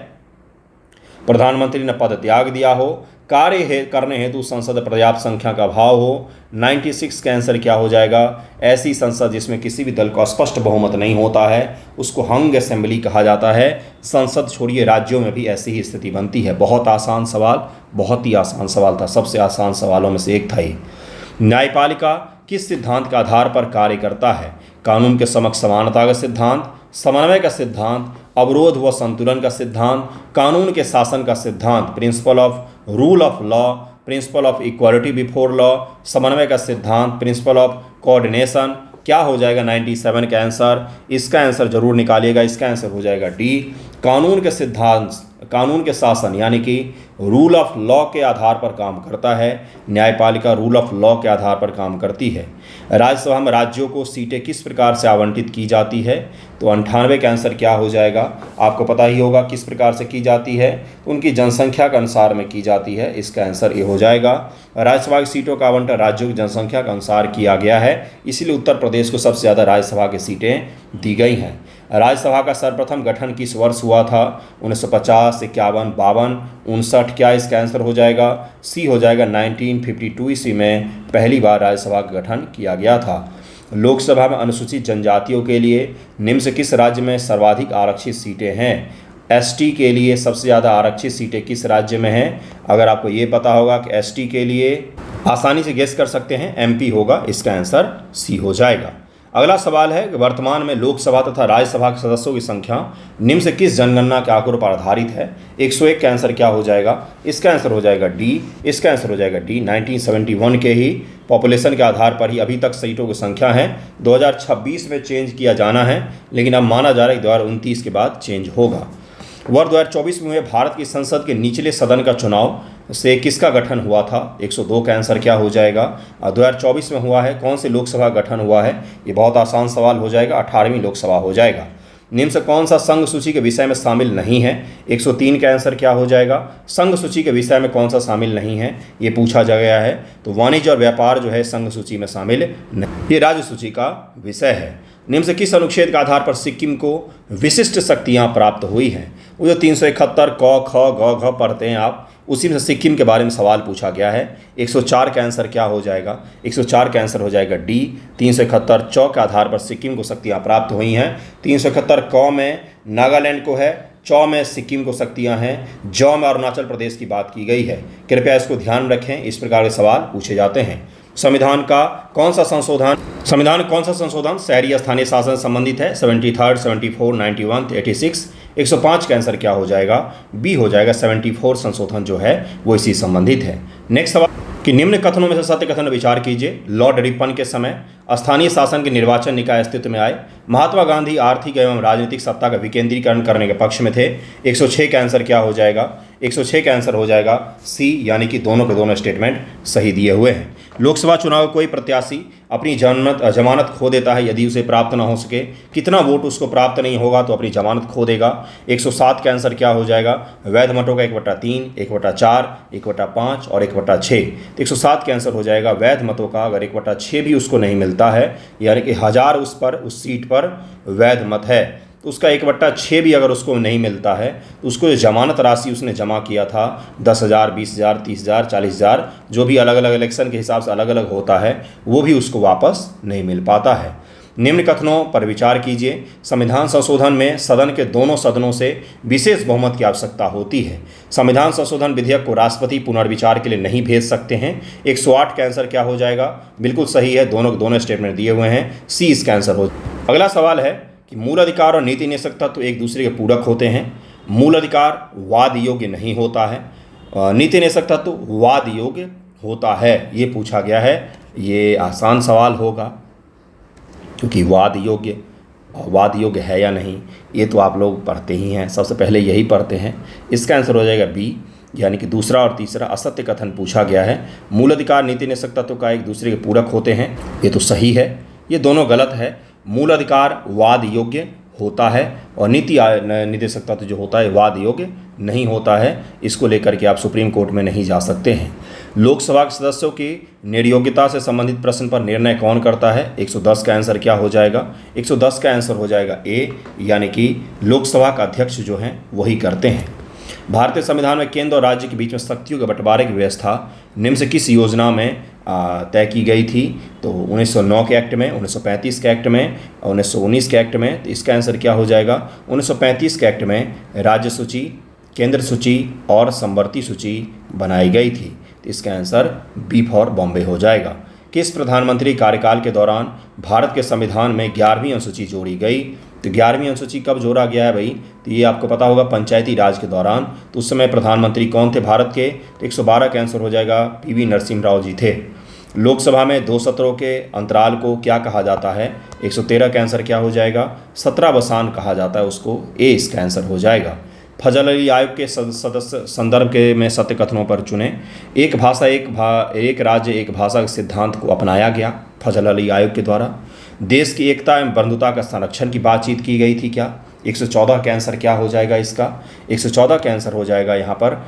प्रधानमंत्री ने पद त्याग दिया हो, कार्य करने हेतु संसद पर्याप्त संख्या का अभाव हो। 96 का आंसर क्या हो जाएगा, ऐसी संसद जिसमें किसी भी दल का स्पष्ट बहुमत नहीं होता है उसको हंग असेंबली कहा जाता है। संसद छोड़िए राज्यों में भी ऐसी ही स्थिति बनती है। बहुत आसान सवाल, बहुत ही आसान सवाल था, सबसे आसान सवालों में से एक था ये। न्यायपालिका किस सिद्धांत के आधार पर कार्य करता है। कानून के समक्ष समानता का सिद्धांत, समन्वय का सिद्धांत, अवरोध व संतुलन का सिद्धांत, कानून के शासन का सिद्धांत, principle of rule of law, principle of equality before law, समन्वय का सिद्धांत, प्रिंसिपल ऑफ कोऑर्डिनेशन। क्या हो जाएगा 97 का आंसर, इसका आंसर जरूर निकालिएगा। इसका आंसर हो जाएगा डी, कानून के सिद्धांत, कानून के शासन यानी कि रूल ऑफ लॉ के आधार पर काम करता है। न्यायपालिका रूल ऑफ लॉ के आधार पर काम करती है। राज्यसभा में राज्यों को सीटें किस प्रकार से आवंटित की जाती है, तो 98 का आंसर क्या हो जाएगा, आपको पता ही होगा किस प्रकार से की जाती है, उनकी जनसंख्या के अनुसार में की जाती है। इसका आंसर ये हो जाएगा। राज्यसभा की सीटों का आवंटन राज्यों की जनसंख्या के अनुसार किया गया है, इसीलिए उत्तर प्रदेश को सबसे ज़्यादा राज्यसभा की सीटें दी गई हैं। राज्यसभा का सर्वप्रथम गठन किस वर्ष हुआ था, 1950, 51, 52, 59। क्या इसका आंसर हो जाएगा, सी हो जाएगा 1952 ईस्वी में पहली बार राज्यसभा का गठन किया गया था। लोकसभा में अनुसूचित जनजातियों के लिए निम्न से किस राज्य में सर्वाधिक आरक्षित सीटें हैं। एसटी के लिए सबसे ज़्यादा आरक्षित सीटें किस राज्य में हैं। अगर आपको ये पता होगा कि एसटी के लिए आसानी से गेस कर सकते हैं, एमपी होगा। इसका आंसर सी हो जाएगा। अगला सवाल है कि वर्तमान में लोकसभा तथा राज्यसभा के सदस्यों की संख्या निम्न से किस जनगणना के आंकड़ों पर आधारित है। 101 का आंसर क्या हो जाएगा, इसका आंसर हो जाएगा डी, इसका आंसर हो जाएगा डी। 1971 के ही पॉपुलेशन के आधार पर ही अभी तक सीटों की संख्या है। 2026 में चेंज किया जाना है, लेकिन अब माना जा रहा है कि 2029 के बाद चेंज होगा। वर्ष 2024 में हुए भारत की संसद के निचले सदन का चुनाव से किसका गठन हुआ था। 102 का आंसर क्या हो जाएगा, 2024 में हुआ है। कौन से लोकसभा गठन हुआ है, ये बहुत आसान सवाल हो जाएगा, 18वीं लोकसभा हो जाएगा। निम्न से कौन सा संघ सूची के विषय में शामिल नहीं है। 103 का आंसर क्या हो जाएगा, संघ सूची के विषय में कौन सा शामिल नहीं है, ये पूछा जा गया है। तो वाणिज्य और व्यापार जो है संघ सूची में शामिल नहीं, ये राज्य सूची का विषय है। निम्न से किस अनुच्छेद के आधार पर सिक्किम को विशिष्ट शक्तियाँ प्राप्त हुई हैं। वो जो 371 क ख ग घ पढ़ते हैं आप, उसी में से सिक्किम के बारे में सवाल पूछा गया है। 104 का आंसर क्या हो जाएगा, 104 का आंसर हो जाएगा डी। 371 च के आधार पर सिक्किम को शक्तियाँ प्राप्त हुई हैं। 371 क में नागालैंड को है, च में सिक्किम को शक्तियाँ हैं, ज में अरुणाचल प्रदेश की बात की गई है। कृपया इसको ध्यान रखें, इस प्रकार के सवाल पूछे जाते हैं। संविधान कौन सा संशोधन शहरी स्थानीय शासन से संबंधित है। 73, 74, 91, 86। 105 का आंसर क्या हो जाएगा, बी हो जाएगा। 74 संशोधन जो है वो इसी संबंधित है। नेक्स्ट सवाल कि निम्न कथनों में से सत्य कथन विचार कीजिए। लॉर्ड रिपन के समय स्थानीय शासन के निर्वाचन निकाय अस्तित्व में आए। महात्मा गांधी आर्थिक एवं राजनीतिक सत्ता का विकेंद्रीकरण करने के पक्ष में थे। 106 का आंसर क्या हो जाएगा, 106 का आंसर हो जाएगा सी, यानी कि दोनों के दोनों स्टेटमेंट सही दिए हुए हैं। लोकसभा चुनाव कोई प्रत्याशी अपनी जमानत खो देता है यदि उसे प्राप्त न हो सके। कितना वोट उसको प्राप्त नहीं होगा तो अपनी जमानत खो देगा। 107 का आंसर क्या हो जाएगा, वैध मतों का 1/3, 1/4, 1/5 और 1/6। 107 का आंसर हो जाएगा वैध मतों का अगर 1/6 भी उसको नहीं मिलता है, यानी कि 1000 उस सीट पर वैध मत है, तो उसका 1/6 भी अगर उसको नहीं मिलता है तो उसको जो जमानत राशि उसने जमा किया था 10,000, 20,000, 30,000, 40,000, जो भी अलग अलग इलेक्शन के हिसाब से अलग अलग होता है, वो भी उसको वापस नहीं मिल पाता है। निम्न कथनों पर विचार कीजिए। संविधान संशोधन में सदन के दोनों सदनों से विशेष बहुमत की आवश्यकता होती है। संविधान संशोधन विधेयक को राष्ट्रपति पुनर्विचार के लिए नहीं भेज सकते हैं। 108 का आंसर क्या हो जाएगा, बिल्कुल सही है, दोनों स्टेटमेंट दिए हुए हैं, सी इसका आंसर हो। अगला सवाल है कि मूल अधिकार और नीति निषेध तत्व एक दूसरे के पूरक होते हैं। मूल अधिकार वाद योग्य नहीं होता है, नीति निषेध तत्व वाद योग्य होता है, ये पूछा गया है। ये आसान सवाल होगा क्योंकि वाद योग्य है या नहीं ये तो आप लोग पढ़ते ही हैं, सबसे पहले यही पढ़ते हैं। इसका आंसर हो जाएगा बी, यानी कि दूसरा और तीसरा असत्य कथन पूछा गया है। मूल अधिकार नीति निषेध तत्व का एक दूसरे के पूरक होते हैं, ये तो सही है, ये दोनों गलत है। मूल अधिकार वाद योग्य होता है और नीति निदेशक तत्व जो होता है वाद योग्य नहीं होता है। इसको लेकर के आप सुप्रीम कोर्ट में नहीं जा सकते हैं। लोकसभा के सदस्यों की निर्योग्यता से संबंधित प्रश्न पर निर्णय कौन करता है। 110 का आंसर क्या हो जाएगा, 110 का आंसर हो जाएगा ए, यानी कि लोकसभा का अध्यक्ष जो हैं वही करते हैं। भारतीय संविधान में केंद्र और राज्य के बीच में शक्तियों के बंटवारे की व्यवस्था निम्न से किस योजना में तय की गई थी। तो 1909 के एक्ट में, 1935 के एक्ट में, 1919 के एक्ट में। तो इसका आंसर क्या हो जाएगा, 1935 के एक्ट में राज्य सूची, केंद्र सूची और समवर्ती सूची बनाई गई थी। तो इसका आंसर बी फॉर बॉम्बे हो जाएगा। किस प्रधानमंत्री कार्यकाल के दौरान भारत के संविधान में 11वीं अनुसूची जोड़ी गई। तो 11वीं अनुसूची कब जोड़ा गया है भाई, तो ये आपको पता होगा पंचायती राज के दौरान। तो उस समय प्रधानमंत्री कौन थे भारत के, तो 112 का आंसर हो जाएगा पीवी नरसिम्हा राव जी थे। लोकसभा में 2 सत्रों के अंतराल को क्या कहा जाता है। 113 का आंसर क्या हो जाएगा, 17 बसान कहा जाता है उसको, ए इसका आंसर हो जाएगा। फजल अली आयोग के सदस्य संदर्भ के में सत्य कथनों पर चुने। एक भाषा एक राज्य एक भाषा के सिद्धांत को अपनाया गया फजल अली आयोग के द्वारा। देश की एकता एवं बंधुता का संरक्षण की बातचीत की गई थी क्या। 114 का आंसर क्या हो जाएगा इसका, 114 का आंसर हो जाएगा यहाँ पर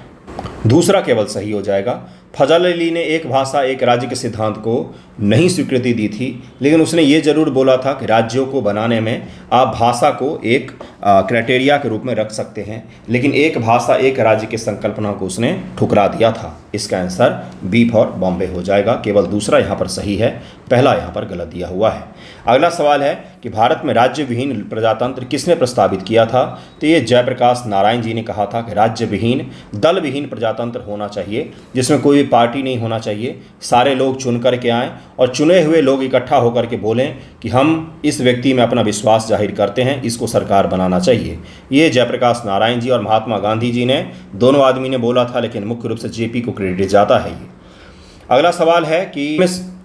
दूसरा केवल सही हो जाएगा। फजल अली ने एक भाषा एक राज्य के सिद्धांत को नहीं स्वीकृति दी थी, लेकिन उसने ये जरूर बोला था कि राज्यों को बनाने में आप भाषा को एक क्राइटेरिया के रूप में रख सकते हैं, लेकिन एक भाषा एक राज्य की संकल्पना को उसने ठुकरा दिया था। इसका आंसर बी फॉर बॉम्बे हो जाएगा। केवल दूसरा यहाँ पर सही है, पहला यहाँ पर गलत दिया हुआ है। अगला सवाल है कि भारत में राज्य विहीन प्रजातंत्र किसने प्रस्तावित किया था? तो ये जयप्रकाश नारायण जी ने कहा था कि राज्य विहीन दल विहीन प्रजातंत्र होना चाहिए, जिसमें कोई भी पार्टी नहीं होना चाहिए, सारे लोग चुन करके आएँ और चुने हुए लोग इकट्ठा होकर के बोलें कि हम इस व्यक्ति में अपना विश्वास जाहिर करते हैं, इसको सरकार बनाना चाहिए। ये जयप्रकाश नारायण जी और महात्मा गांधी जी ने, दोनों आदमी ने बोला था, लेकिन मुख्य रूप से जेपी को क्रेडिट जाता है ये। अगला सवाल है कि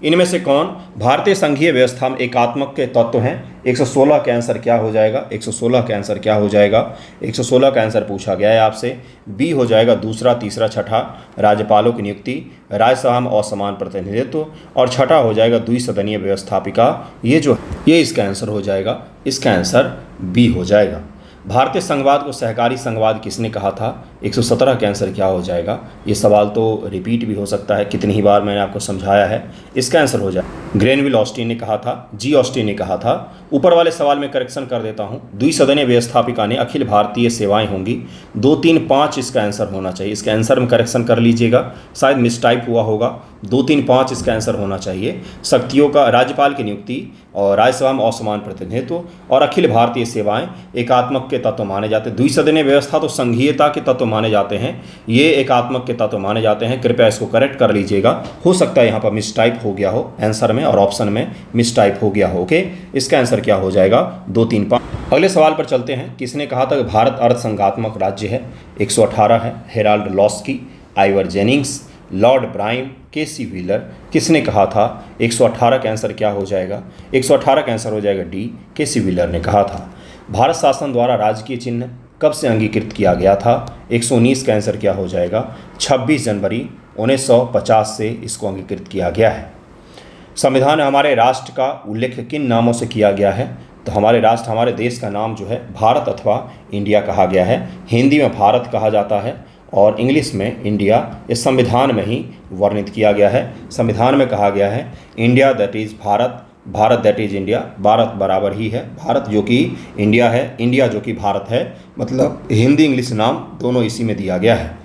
इनमें से कौन भारतीय संघीय व्यवस्था में एकात्मक के तत्व हैं? 116 का आंसर क्या हो जाएगा? 116 का आंसर क्या हो जाएगा? 116 का आंसर पूछा गया है आपसे। बी हो जाएगा दूसरा, तीसरा, छठा। राज्यपालों की नियुक्ति, राज्यसभा में असमान प्रतिनिधित्व, और छठा हो जाएगा द्विसदनीय व्यवस्थापिका। ये इसका आंसर हो जाएगा। इसका आंसर बी हो जाएगा। भारतीय संघवाद को सहकारी संघवाद किसने कहा था? 117 का आंसर क्या हो जाएगा? ये सवाल तो रिपीट भी हो सकता है, कितनी ही बार मैंने आपको समझाया है। इसका आंसर हो जाएगा ग्रेनविल ऑस्टिन ने कहा था, जी ऑस्टिन ने कहा था। ऊपर वाले सवाल में करेक्शन कर देता हूँ। द्विसदनीय व्यवस्थापिका ने अखिल भारतीय सेवाएं होंगी। 2, 3, 5 इसका आंसर होना चाहिए। इसके आंसर में करेक्शन कर लीजिएगा, शायद मिसटाइप हुआ होगा। 2, 3, 5 इसका आंसर होना चाहिए। शक्तियों का राज्यपाल की नियुक्ति और राज्यसभा में असमान प्रतिनिधित्व और अखिल भारतीय सेवाएं एकात्मक के तत्व माने जाते हैं। द्विसदनीय व्यवस्था तो संघीयता के तत्व माने जाते हैं, ये एकात्मक के तत्व माने जाते हैं। कृपया इसको करेक्ट कर लीजिएगा। हो सकता है यहाँ पर मिसटाइप हो गया हो आंसर में और ऑप्शन में मिसटाइप हो गया हो। ओके, इसका आंसर क्या हो जाएगा? 2, 3, 5। अगले सवाल पर चलते हैं। किसने कहा था कि भारत अर्धसंघात्मक राज्य है? 118 है। Harold Laski, Ivor Jennings, Lord Bryce, KC Wheare. किसने कहा था? 118 का आंसर क्या हो जाएगा? 118 का आंसर हो जाएगा डी, केसी व्हीलर ने कहा था। भारत शासन द्वारा राजकीय चिन्ह कब से अंगीकृत किया गया था? 119 का आंसर क्या हो जाएगा? 26 जनवरी 1950 से इसको अंगीकृत किया गया है। संविधान में हमारे राष्ट्र का उल्लेख किन नामों से किया गया है? तो हमारे राष्ट्र, हमारे देश का नाम जो है भारत अथवा इंडिया कहा गया है। हिंदी में भारत कहा जाता है और इंग्लिश में इंडिया। इस संविधान में ही वर्णित किया गया है। संविधान में कहा गया है India that is Bharat, Bharat that is India. Bharat बराबर ही है भारत जो कि इंडिया है, इंडिया जो कि भारत है, मतलब हिंदी इंग्लिश नाम दोनों इसी में दिया गया है।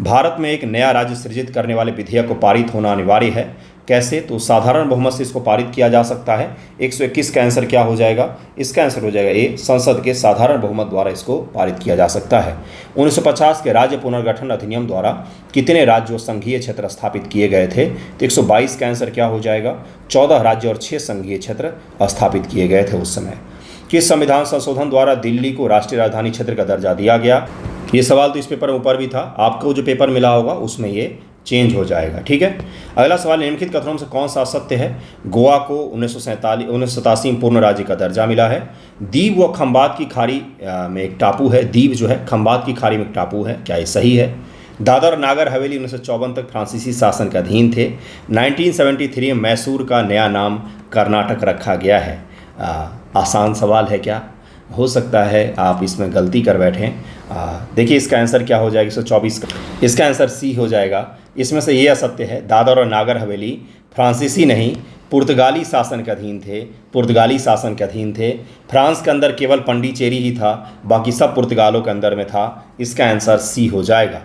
भारत में एक नया राज्य सृजित करने वाले विधेयक को पारित होना अनिवार्य है। कैसे? तो साधारण बहुमत से इसको पारित किया जा सकता है। 121 का आंसर क्या हो जाएगा? इसका आंसर हो जाएगा ए, संसद के साधारण बहुमत द्वारा इसको पारित किया जा सकता है। 1950 के राज्य पुनर्गठन अधिनियम द्वारा कितने राज्य और संघीय क्षेत्र स्थापित किए गए थे? तो 122 का आंसर क्या हो जाएगा? 14 राज्य और 6 संघीय क्षेत्र स्थापित किए गए थे उस समय। किस संविधान संशोधन द्वारा दिल्ली को राष्ट्रीय राजधानी क्षेत्र का दर्जा दिया गया? ये सवाल तो इस पेपर में ऊपर भी था, आपको जो पेपर मिला होगा उसमें ये चेंज हो जाएगा। ठीक है। अगला सवाल, निम्नलिखित कथनों में से कौन सा सत्य है? गोवा को 1987 में पूर्ण राज्य का दर्जा मिला है। दीव व खंबात की खाड़ी में एक टापू है। दीव जो है खंबात की खाड़ी में एक टापू है, क्या ये सही है? दादर और नागर हवेली 1954 तक फ्रांसीसी शासन के अधीन थे। 1973 में मैसूर का नया नाम कर्नाटक रखा गया है। आसान सवाल है क्या? हो सकता है आप इसमें गलती कर बैठें। देखिए इसका आंसर क्या हो जाएगा? 124 का। इसका आंसर सी हो जाएगा। इसमें से ये असत्य है, दादर और नागर हवेली फ्रांसीसी नहीं पुर्तगाली शासन के अधीन थे। पुर्तगाली शासन के अधीन थे। फ्रांस के अंदर केवल पंडिचेरी ही था, बाकी सब पुर्तगालों के अंदर में था। इसका आंसर सी हो जाएगा।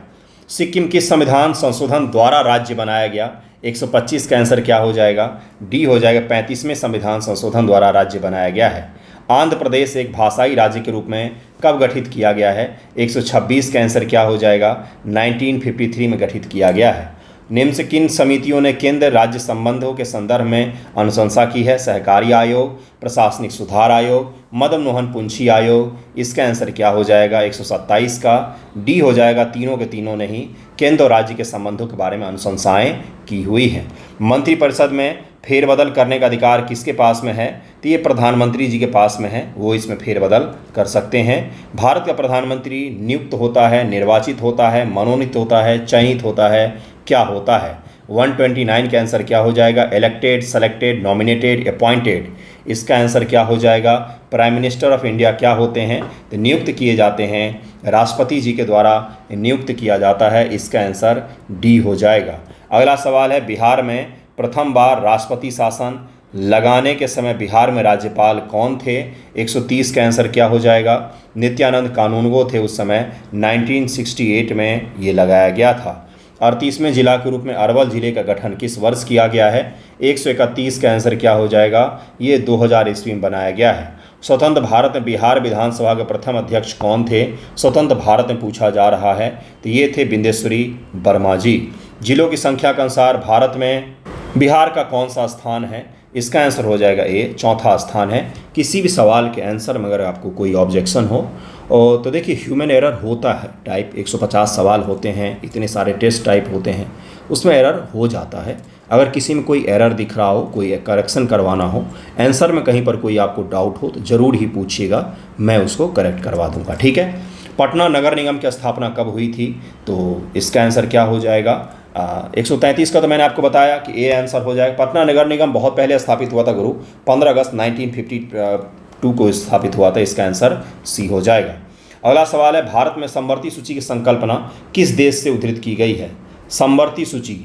सिक्किम किस संविधान संशोधन द्वारा राज्य बनाया गया? 125 का आंसर क्या हो जाएगा? डी हो जाएगा। 35वें संविधान संशोधन द्वारा राज्य बनाया गया है। आंध्र प्रदेश एक भाषाई राज्य के रूप में कब गठित किया गया है? 126 का आंसर क्या हो जाएगा? 1953 में गठित किया गया है। निम्न से किन समितियों ने केंद्र राज्य संबंधों के संदर्भ में अनुशंसा की है? सहकारी आयोग, प्रशासनिक सुधार आयोग, मदन मोहन पुंछी आयोग। इसका आंसर क्या हो जाएगा? 127 का। डी हो जाएगा। तीनों के तीनों ने ही केंद्र और राज्य के संबंधों के बारे में अनुशंसाएं की हुई हैं। मंत्रिपरिषद में फेरबदल करने का अधिकार किसके पास में है? तो ये प्रधानमंत्री जी के पास में है, वो इसमें फेरबदल कर सकते हैं। भारत का प्रधानमंत्री नियुक्त होता है, निर्वाचित होता है, मनोनीत होता है, चयनित होता है, क्या होता है? 129 का आंसर क्या हो जाएगा? Elected, selected, nominated, appointed. इसका आंसर क्या हो जाएगा? प्राइम मिनिस्टर ऑफ इंडिया क्या होते हैं? तो नियुक्त किए जाते हैं, राष्ट्रपति जी के द्वारा नियुक्त किया जाता है। इसका आंसर डी हो जाएगा। अगला सवाल है, बिहार में प्रथम बार राष्ट्रपति शासन लगाने के समय बिहार में राज्यपाल कौन थे? 130 का आंसर क्या हो जाएगा? नित्यानंद कानूनगो थे उस समय, 1968 में ये लगाया गया था। 38वें जिला के रूप में अरवल जिले का गठन किस वर्ष किया गया है? 131 का आंसर क्या हो जाएगा? ये 2000 ईस्वी में बनाया गया है। स्वतंत्र भारत में बिहार विधानसभा के प्रथम अध्यक्ष कौन थे? स्वतंत्र भारत में पूछा जा रहा है, तो ये थे बिंदेश्वरी वर्मा जी। जिलों की संख्या के अनुसार भारत में बिहार का कौन सा स्थान है? इसका आंसर हो जाएगा ए, चौथा स्थान है। किसी भी सवाल के आंसर में अगर आपको कोई ऑब्जेक्शन हो तो देखिए ह्यूमन एरर होता है, टाइप 150 सवाल होते हैं, इतने सारे टेस्ट टाइप होते हैं, उसमें एरर हो जाता है। अगर किसी में कोई एरर दिख रहा हो, कोई करेक्शन करवाना हो, आंसर में कहीं पर कोई आपको डाउट हो तो ज़रूर ही पूछिएगा, मैं उसको करेक्ट करवा दूंगा, ठीक है। पटना नगर निगम की स्थापना कब हुई थी? तो इसका आंसर क्या हो जाएगा? 133 का तो मैंने आपको बताया कि ए आंसर हो जाएगा। पटना नगर निगम बहुत पहले स्थापित हुआ था गुरु, 15 अगस्त 1952 को स्थापित हुआ था। इसका आंसर सी हो जाएगा। अगला सवाल है, भारत में समवर्ती सूची की संकल्पना किस देश से उद्धृत की गई है? समवर्ती सूची,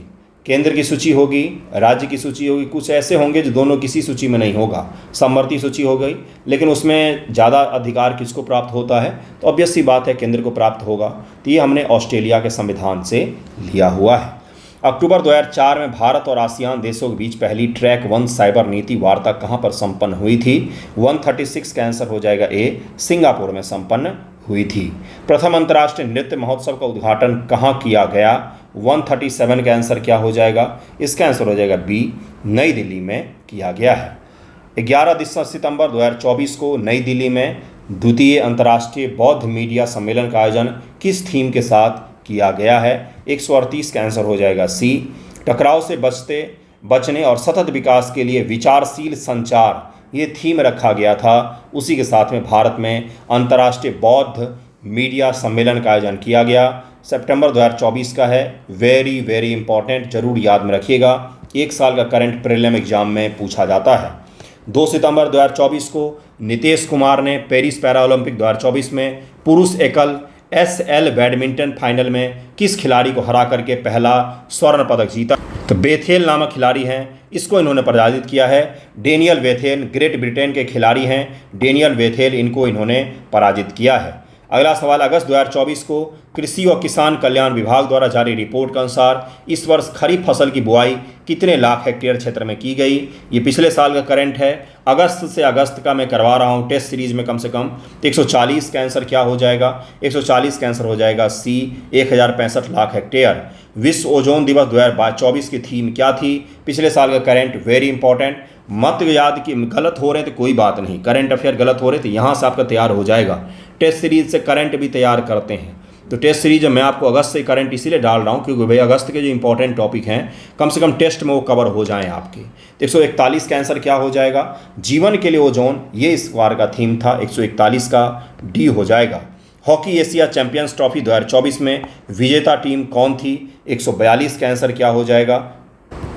केंद्र की सूची होगी, राज्य की सूची होगी, कुछ ऐसे होंगे जो दोनों किसी सूची में नहीं होगा। समवर्ती सूची हो गई, लेकिन उसमें ज़्यादा अधिकार किसको प्राप्त होता है? तो ऑब्वियस सी बात है केंद्र को प्राप्त होगा। तो ये हमने ऑस्ट्रेलिया के संविधान से लिया हुआ है। अक्टूबर 2004 में भारत और आसियान देशों के बीच पहली ट्रैक 1 साइबर नीति वार्ता कहाँ पर संपन्न हुई थी? 136 का आंसर हो जाएगा ए, सिंगापुर में संपन्न हुई थी। प्रथम अंतर्राष्ट्रीय नृत्य महोत्सव का उद्घाटन कहाँ किया गया? 137 का आंसर क्या हो जाएगा? इसका आंसर हो जाएगा बी, नई दिल्ली में किया गया है। 11 सितंबर 2024 को नई दिल्ली में द्वितीय अंतर्राष्ट्रीय बौद्ध मीडिया सम्मेलन का आयोजन किस थीम के साथ किया गया है? 138 का आंसर हो जाएगा सी, टकराव से बचने और सतत विकास के लिए विचारशील संचार, ये थीम रखा गया था। उसी के साथ में भारत में अंतर्राष्ट्रीय बौद्ध मीडिया सम्मेलन का आयोजन किया गया। सितंबर 2024 का है। वेरी वेरी इंपॉर्टेंट, जरूर याद में रखिएगा, एक साल का करंट प्रीलिम एग्जाम में पूछा जाता है। 2 सितंबर 2024 को नीतीश कुमार ने पेरिस पैरालंपिक 2024 में पुरुष एकल SL बैडमिंटन फाइनल में किस खिलाड़ी को हरा करके पहला स्वर्ण पदक जीता? तो बेथेल नामक खिलाड़ी हैं, इसको इन्होंने पराजित किया है। डेनियल वेथेल ग्रेट ब्रिटेन के खिलाड़ी हैं, डेनियल वेथेल, इनको इन्होंने पराजित किया है। अगला सवाल, अगस्त 2024 को कृषि और किसान कल्याण विभाग द्वारा जारी रिपोर्ट के अनुसार इस वर्ष खरीफ फसल की बुआई कितने लाख हेक्टेयर क्षेत्र में की गई? ये पिछले साल का करंट है, अगस्त से अगस्त का मैं करवा रहा हूँ टेस्ट सीरीज में कम से कम। 140 का आंसर क्या हो जाएगा? 140 का आंसर हो जाएगा सी, 1065 लाख हेक्टेयर। विश्व ओजोन दिवस 2024 की थीम क्या थी? पिछले साल का करंट, वेरी इंपॉर्टेंट, मत याद कि गलत हो रहे तो कोई बात नहीं, करंट अफेयर गलत हो रहे तो यहाँ से आपका तैयार हो जाएगा। टेस्ट सीरीज से करंट भी तैयार करते हैं, तो टेस्ट सीरीज मैं आपको अगस्त से करंट इसीलिए डाल रहा हूँ क्योंकि भाई अगस्त के जो इंपॉर्टेंट टॉपिक हैं कम से कम टेस्ट में वो कवर हो जाएं आपके। 141 का आंसर क्या हो जाएगा? जीवन के लिए ओजोन, ये इस बार का थीम था। 141 का डी हो जाएगा। हॉकी एशिया चैंपियंस ट्रॉफी 2024 में विजेता टीम कौन थी? 142 का आंसर क्या हो जाएगा?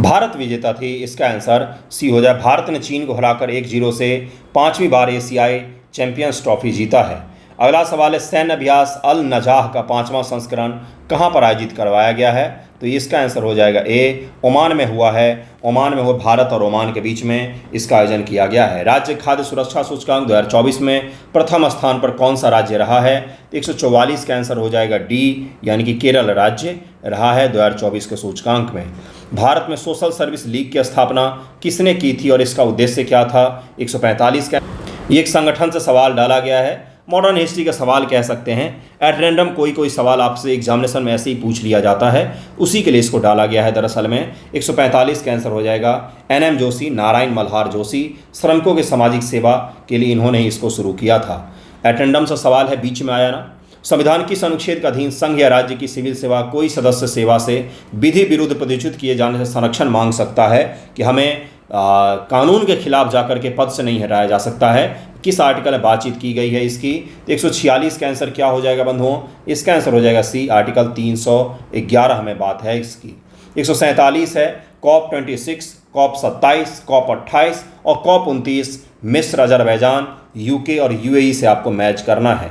भारत विजेता थी, इसका आंसर सी हो जाए। भारत ने चीन को हराकर 1-0 से 5वीं बार एशियाई चैंपियंस ट्रॉफी जीता है। अगला सवाल है, सैन्य अभ्यास अल नजाह का 5वां संस्करण कहाँ पर आयोजित करवाया गया है? तो इसका आंसर हो जाएगा ए, ओमान में हुआ है। ओमान में हुआ, भारत और ओमान के बीच में इसका आयोजन किया गया है। राज्य खाद्य सुरक्षा सूचकांक 2024 में प्रथम स्थान पर कौन सा राज्य रहा है? 144 का आंसर हो जाएगा डी, यानी कि केरल राज्य रहा है 2024 के सूचकांक में। भारत में सोशल सर्विस लीग की स्थापना किसने की थी और इसका उद्देश्य क्या था? 145 का। एक संगठन से सवाल डाला गया है, मॉडर्न हिस्ट्री का सवाल कह सकते हैं। एट रैंडम कोई सवाल आपसे एग्जामिनेशन में ऐसे ही पूछ लिया जाता है, उसी के लिए इसको डाला गया है दरअसल में। 145 का आंसर हो जाएगा NM जोशी, नारायण मल्हार जोशी, श्रमिकों की सामाजिक सेवा के लिए इन्होंने ही इसको शुरू किया था। एट रैंडम से सवाल है, बीच में आया ना। संविधान किस अनुच्छेद के अधीन संघ या राज्य की सिविल सेवा कोई सदस्य सेवा से विधि विरुद्ध प्रदूषित किए जाने से संरक्षण मांग सकता है कि हमें कानून के खिलाफ जाकर के पद से नहीं हटाया जा सकता है? किस आर्टिकल में बातचीत की गई है इसकी? 146 का आंसर क्या हो जाएगा बंधुओं? इसका आंसर हो जाएगा सी, आर्टिकल 311 हमें बात है इसकी। 147 है COP26, COP27, COP28 और COP29 मिस्र, अजरबैजान यूके और यूएई से आपको मैच करना है।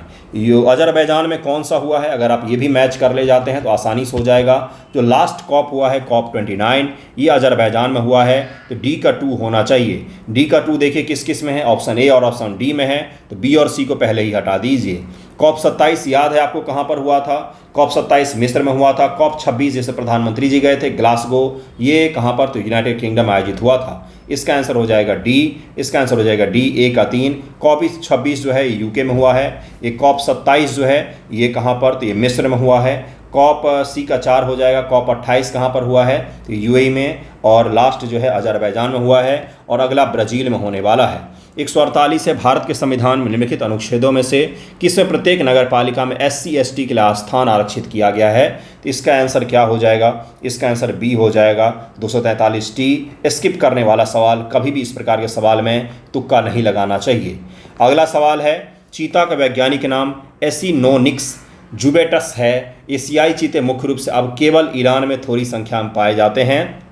अजरबैजान में कौन सा हुआ है, अगर आप ये भी मैच कर ले जाते हैं तो आसानी से हो जाएगा। जो लास्ट कॉप हुआ है COP 29, ये अजरबैजान में हुआ है, तो डी का 2 होना चाहिए। डी का 2 देखिए किस किस में है, ऑप्शन ए और ऑप्शन डी में है, तो बी और सी को पहले ही हटा दीजिए। COP 27 याद है आपको कहाँ पर हुआ था? COP 27 मिस्र में हुआ था। COP 26 जैसे प्रधानमंत्री जी गए थे ग्लासगो, ये कहाँ पर? तो यूनाइटेड किंगडम आयोजित हुआ था। इसका आंसर हो जाएगा डी, इसका आंसर हो जाएगा डी, ए का 3। COP 26 जो है ये यूके में हुआ है। ये COP 27 जो है ये कहाँ पर? तो ये मिस्र में हुआ है। COP सी का 4 हो जाएगा। COP 28 कहाँ पर हुआ है? तो यूएई में। और लास्ट जो है अजरबैजान में हुआ है, और अगला ब्राज़ील में होने वाला है। 148 है भारत के संविधान में निम्नलिखित अनुच्छेदों में से किसमें प्रत्येक नगर पालिका में SC ST के लिए स्थान आरक्षित किया गया है? तो इसका आंसर क्या हो जाएगा? इसका आंसर बी हो जाएगा 243T। स्किप करने वाला सवाल, कभी भी इस प्रकार के सवाल में तुक्का नहीं लगाना चाहिए। अगला सवाल है, चीता का वैज्ञानिक नाम एसिनोनिक्स जुबेटस है। एशियाई चीते मुख्य रूप से अब केवल ईरान में थोड़ी संख्या में पाए जाते हैं।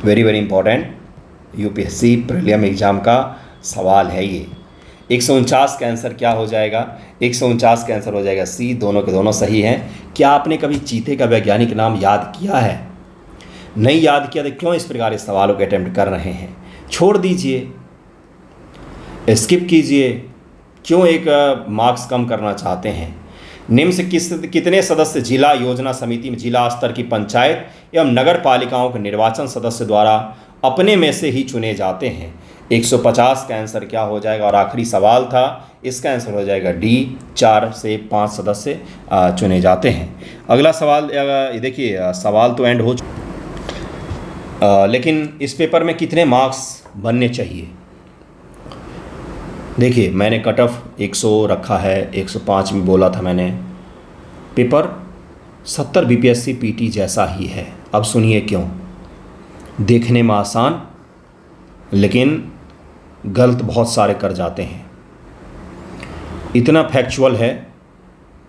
Very very important UPSC prelim exam का सवाल है ये। 149 का आंसर क्या हो जाएगा? 149 का आंसर हो जाएगा सी, दोनों के दोनों सही हैं। क्या आपने कभी चीते का वैज्ञानिक नाम याद किया है? नहीं याद किया तो क्यों इस प्रकार के सवालों के अटेम्प्ट कर रहे हैं? छोड़ दीजिए, स्किप कीजिए, क्यों एक मार्क्स कम करना चाहते हैं? निम्न से कितने सदस्य जिला योजना समिति में जिला स्तर की पंचायत एवं नगर पालिकाओं के निर्वाचन सदस्य द्वारा अपने में से ही चुने जाते हैं? 150 का आंसर क्या हो जाएगा? और आखिरी सवाल था, इसका आंसर हो जाएगा डी, 4 से 5 सदस्य चुने जाते हैं। अगला सवाल देखिए, सवाल तो एंड हो लेकिन इस पेपर में कितने मार्क्स बनने चाहिए? देखिए मैंने कट ऑफ 100 रखा है, 105 भी बोला था मैंने। पेपर 70 बीपीएससी पीटी जैसा ही है। अब सुनिए क्यों। देखने में आसान, लेकिन गलत बहुत सारे कर जाते हैं। इतना फैक्चुअल है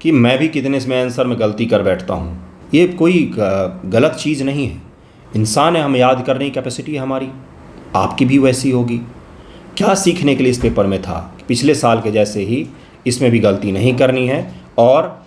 कि मैं भी कितने इसमें आंसर में गलती कर बैठता हूँ। ये कोई गलत चीज़ नहीं है, इंसान है, हम याद करने की कैपेसिटी हमारी, आपकी भी वैसी होगी। क्या सीखने के लिए इस पेपर में था? पिछले साल के जैसे ही इसमें भी गलती नहीं करनी है और